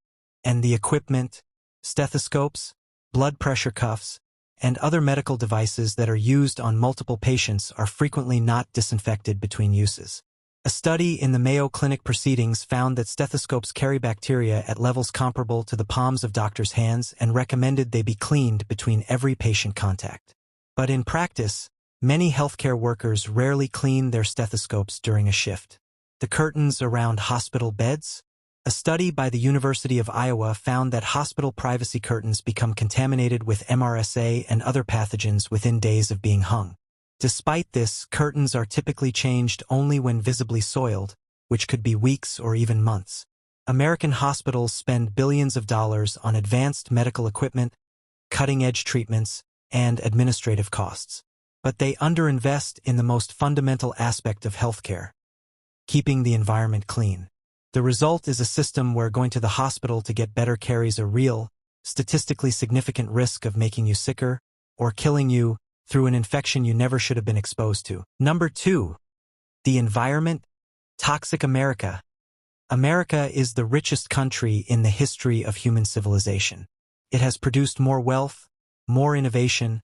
And the equipment, stethoscopes, blood pressure cuffs, and other medical devices that are used on multiple patients are frequently not disinfected between uses. A study in the Mayo Clinic proceedings found that stethoscopes carry bacteria at levels comparable to the palms of doctors' hands and recommended they be cleaned between every patient contact. But in practice, Many healthcare workers rarely clean their stethoscopes during a shift. The curtains around hospital beds? A study by the University of Iowa found that hospital privacy curtains become contaminated with MRSA and other pathogens within days of being hung. Despite this, curtains are typically changed only when visibly soiled, which could be weeks or even months. American hospitals spend billions of dollars on advanced medical equipment, cutting-edge treatments, and administrative costs. But they underinvest in the most fundamental aspect of healthcare: keeping the environment clean. The result is a system where going to the hospital to get better carries a real, statistically significant risk of making you sicker or killing you through an infection you never should have been exposed to. Number 2. The environment. Toxic America. America is the richest country in the history of human civilization. It has produced more wealth, more innovation,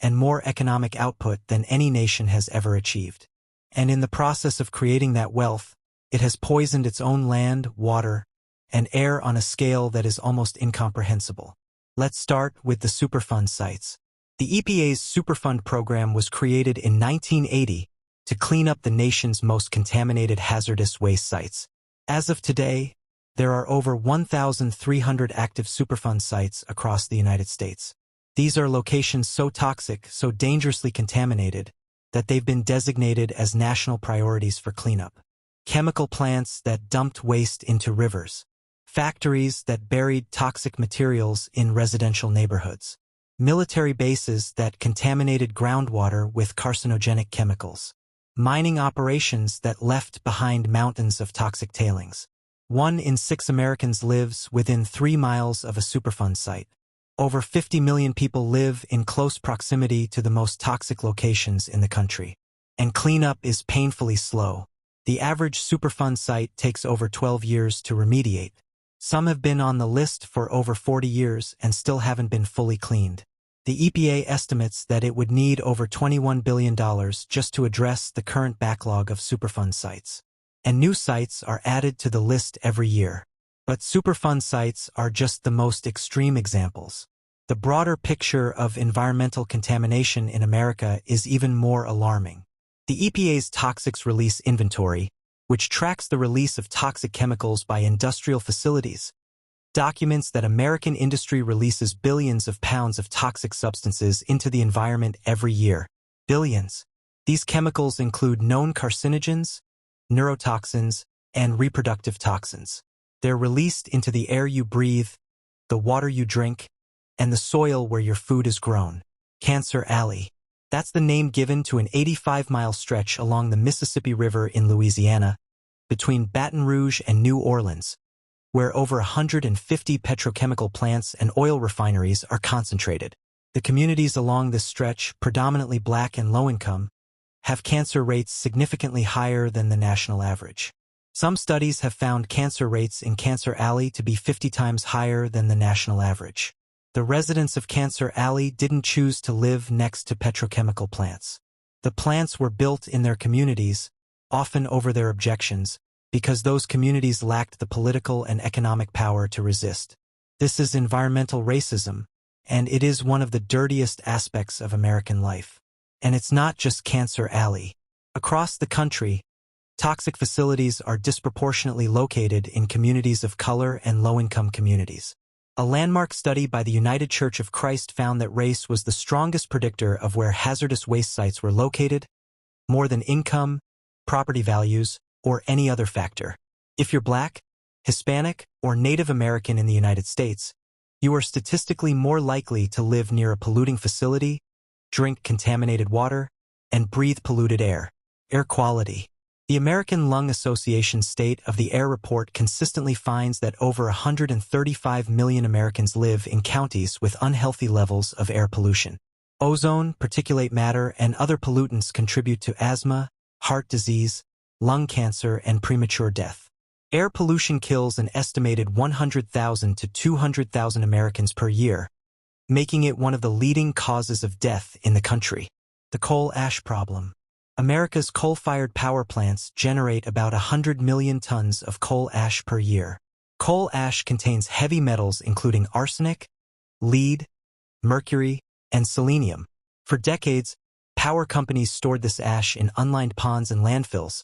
and more economic output than any nation has ever achieved. And in the process of creating that wealth, it has poisoned its own land, water, and air on a scale that is almost incomprehensible. Let's start with the Superfund sites. The EPA's Superfund program was created in 1980 to clean up the nation's most contaminated hazardous waste sites. As of today, there are over 1,300 active Superfund sites across the United States. These are locations so toxic, so dangerously contaminated, that they've been designated as national priorities for cleanup. Chemical plants that dumped waste into rivers. Factories that buried toxic materials in residential neighborhoods. Military bases that contaminated groundwater with carcinogenic chemicals. Mining operations that left behind mountains of toxic tailings. 1 in 6 Americans lives within 3 miles of a Superfund site. Over 50 million people live in close proximity to the most toxic locations in the country. And cleanup is painfully slow. The average Superfund site takes over 12 years to remediate. Some have been on the list for over 40 years and still haven't been fully cleaned. The EPA estimates that it would need over $21 billion just to address the current backlog of Superfund sites. And new sites are added to the list every year. But Superfund sites are just the most extreme examples. The broader picture of environmental contamination in America is even more alarming. The EPA's Toxics Release Inventory, which tracks the release of toxic chemicals by industrial facilities, documents that American industry releases billions of pounds of toxic substances into the environment every year. Billions. These chemicals include known carcinogens, neurotoxins, and reproductive toxins. They're released into the air you breathe, the water you drink, and the soil where your food is grown. Cancer Alley. That's the name given to an 85-mile stretch along the Mississippi River in Louisiana, between Baton Rouge and New Orleans, where over 150 petrochemical plants and oil refineries are concentrated. The communities along this stretch, predominantly black and low-income, have cancer rates significantly higher than the national average. Some studies have found cancer rates in Cancer Alley to be 50 times higher than the national average. The residents of Cancer Alley didn't choose to live next to petrochemical plants. The plants were built in their communities, often over their objections, because those communities lacked the political and economic power to resist. This is environmental racism, and it is one of the dirtiest aspects of American life. And it's not just Cancer Alley. Across the country, toxic facilities are disproportionately located in communities of color and low-income communities. A landmark study by the United Church of Christ found that race was the strongest predictor of where hazardous waste sites were located, more than income, property values, or any other factor. If you're Black, Hispanic, or Native American in the United States, you are statistically more likely to live near a polluting facility, drink contaminated water, and breathe polluted air. Air quality. The American Lung Association's State of the Air report consistently finds that over 135 million Americans live in counties with unhealthy levels of air pollution. Ozone, particulate matter, and other pollutants contribute to asthma, heart disease, lung cancer, and premature death. Air pollution kills an estimated 100,000 to 200,000 Americans per year, making it one of the leading causes of death in the country. The coal ash problem. America's coal-fired power plants generate about 100 million tons of coal ash per year. Coal ash contains heavy metals including arsenic, lead, mercury, and selenium. For decades, Power companies stored this ash in unlined ponds and landfills,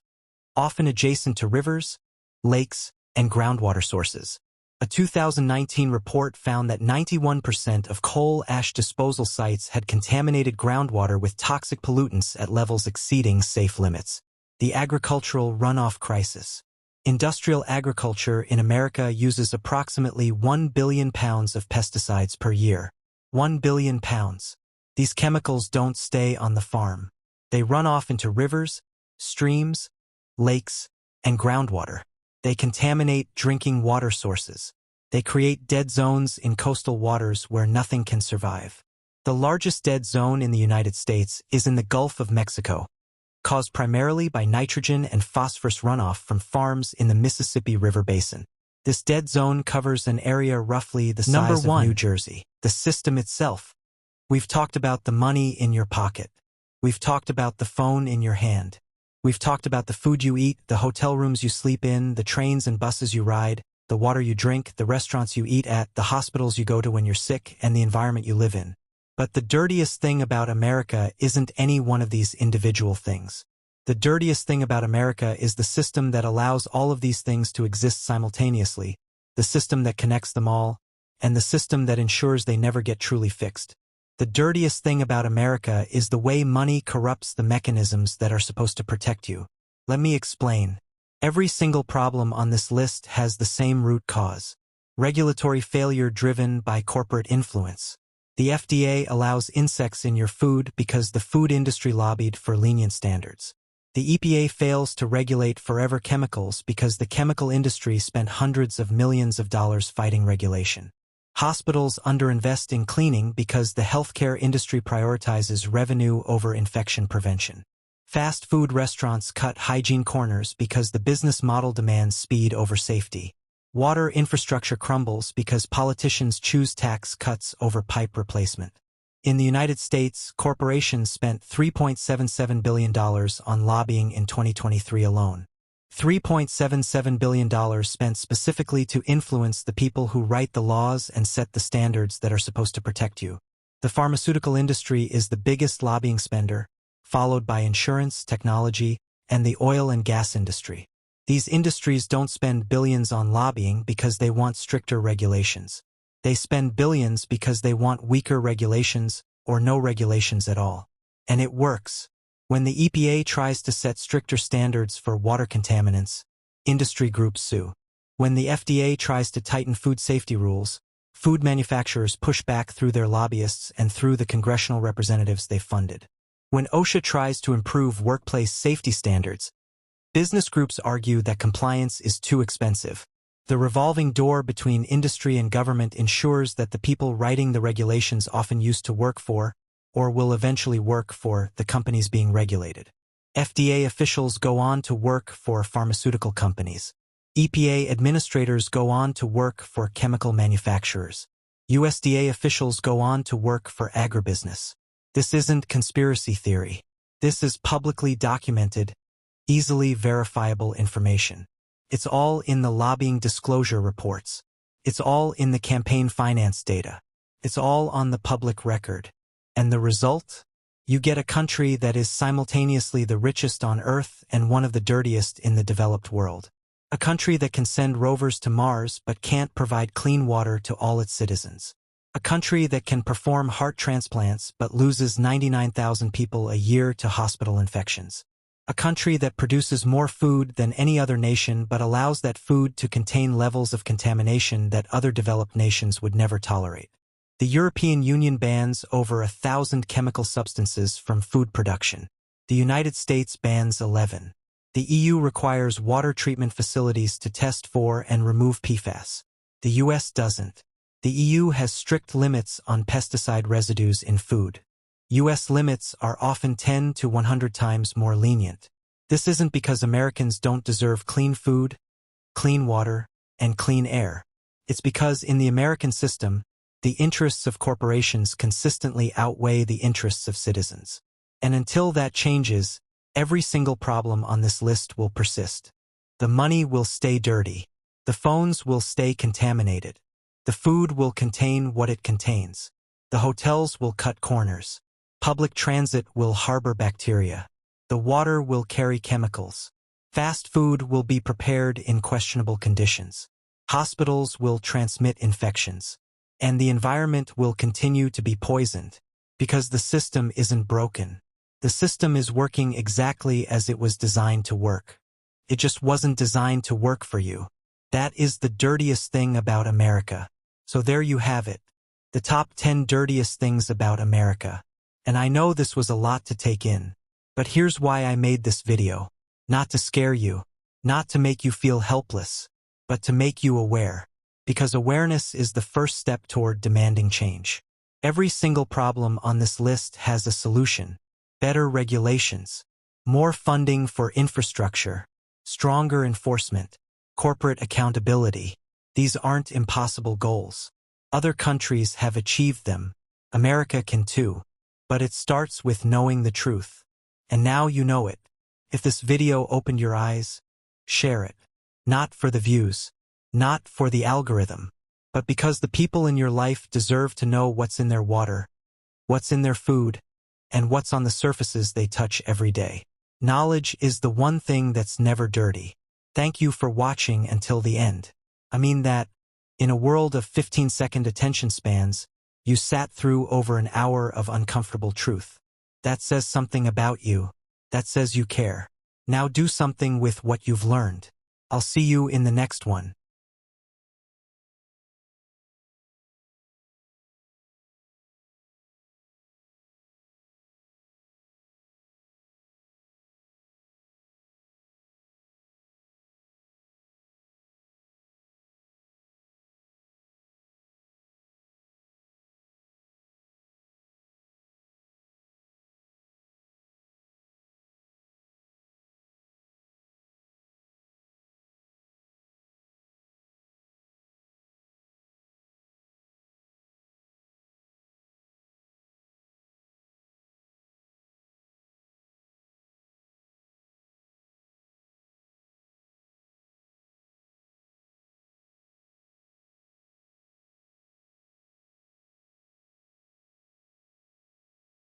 often adjacent to rivers, lakes, and groundwater sources. A 2019 report found that 91% of coal ash disposal sites had contaminated groundwater with toxic pollutants at levels exceeding safe limits. The agricultural runoff crisis. Industrial agriculture in America uses approximately 1 billion pounds of pesticides per year. 1 billion pounds. These chemicals don't stay on the farm. They run off into rivers, streams, lakes, and groundwater. They contaminate drinking water sources. They create dead zones in coastal waters where nothing can survive. The largest dead zone in the United States is in the Gulf of Mexico, caused primarily by nitrogen and phosphorus runoff from farms in the Mississippi River Basin. This dead zone covers an area roughly the size of New Jersey. The system itself. We've talked about the money in your pocket. We've talked about the phone in your hand. We've talked about the food you eat, the hotel rooms you sleep in, the trains and buses you ride, the water you drink, the restaurants you eat at, the hospitals you go to when you're sick, and the environment you live in. But the dirtiest thing about America isn't any one of these individual things. The dirtiest thing about America is the system that allows all of these things to exist simultaneously, the system that connects them all, and the system that ensures they never get truly fixed. The dirtiest thing about America is the way money corrupts the mechanisms that are supposed to protect you. Let me explain. Every single problem on this list has the same root cause. Regulatory failure driven by corporate influence. The FDA allows insects in your food because the food industry lobbied for lenient standards. The EPA fails to regulate forever chemicals because the chemical industry spent hundreds of millions of dollars fighting regulation. Hospitals underinvest in cleaning because the healthcare industry prioritizes revenue over infection prevention. Fast food restaurants cut hygiene corners because the business model demands speed over safety. Water infrastructure crumbles because politicians choose tax cuts over pipe replacement. In the United States, corporations spent $3.77 billion on lobbying in 2023 alone. $3.77 billion spent specifically to influence the people who write the laws and set the standards that are supposed to protect you. The pharmaceutical industry is the biggest lobbying spender, followed by insurance, technology, and the oil and gas industry. These industries don't spend billions on lobbying because they want stricter regulations. They spend billions because they want weaker regulations or no regulations at all. And it works. When the EPA tries to set stricter standards for water contaminants, industry groups sue. When the FDA tries to tighten food safety rules, food manufacturers push back through their lobbyists and through the congressional representatives they funded. When OSHA tries to improve workplace safety standards, business groups argue that compliance is too expensive. The revolving door between industry and government ensures that the people writing the regulations often used to work for, or will eventually work for, the companies being regulated. FDA officials go on to work for pharmaceutical companies. EPA administrators go on to work for chemical manufacturers. USDA officials go on to work for agribusiness. This isn't conspiracy theory. This is publicly documented, easily verifiable information. It's all in the lobbying disclosure reports. It's all in the campaign finance data. It's all on the public record. And the result? You get a country that is simultaneously the richest on Earth and one of the dirtiest in the developed world. A country that can send rovers to Mars but can't provide clean water to all its citizens. A country that can perform heart transplants but loses 99,000 people a year to hospital infections. A country that produces more food than any other nation but allows that food to contain levels of contamination that other developed nations would never tolerate. The European Union bans over 1,000 chemical substances from food production. The United States bans 11. The EU requires water treatment facilities to test for and remove PFAS. The US doesn't. The EU has strict limits on pesticide residues in food. US limits are often 10 to 100 times more lenient. This isn't because Americans don't deserve clean food, clean water, and clean air. It's because in the American system, the interests of corporations consistently outweigh the interests of citizens. And until that changes, every single problem on this list will persist. The money will stay dirty. The phones will stay contaminated. The food will contain what it contains. The hotels will cut corners. Public transit will harbor bacteria. The water will carry chemicals. Fast food will be prepared in questionable conditions. Hospitals will transmit infections. And the environment will continue to be poisoned. Because the system isn't broken. The system is working exactly as it was designed to work. It just wasn't designed to work for you. That is the dirtiest thing about America. So there you have it. The top 10 dirtiest things about America. And I know this was a lot to take in. But here's why I made this video. Not to scare you. Not to make you feel helpless. But to make you aware. Because awareness is the first step toward demanding change. Every single problem on this list has a solution. Better regulations. More funding for infrastructure. Stronger enforcement. Corporate accountability. These aren't impossible goals. Other countries have achieved them. America can too. But it starts with knowing the truth. And now you know it. If this video opened your eyes, share it. Not for the views. Not for the algorithm. But because the people in your life deserve to know what's in their water, what's in their food, and what's on the surfaces they touch every day. Knowledge is the one thing that's never dirty. Thank you for watching until the end. I mean that, in a world of 15-second attention spans, you sat through over an hour of uncomfortable truth. That says something about you. That says you care. Now do something with what you've learned. I'll see you in the next one.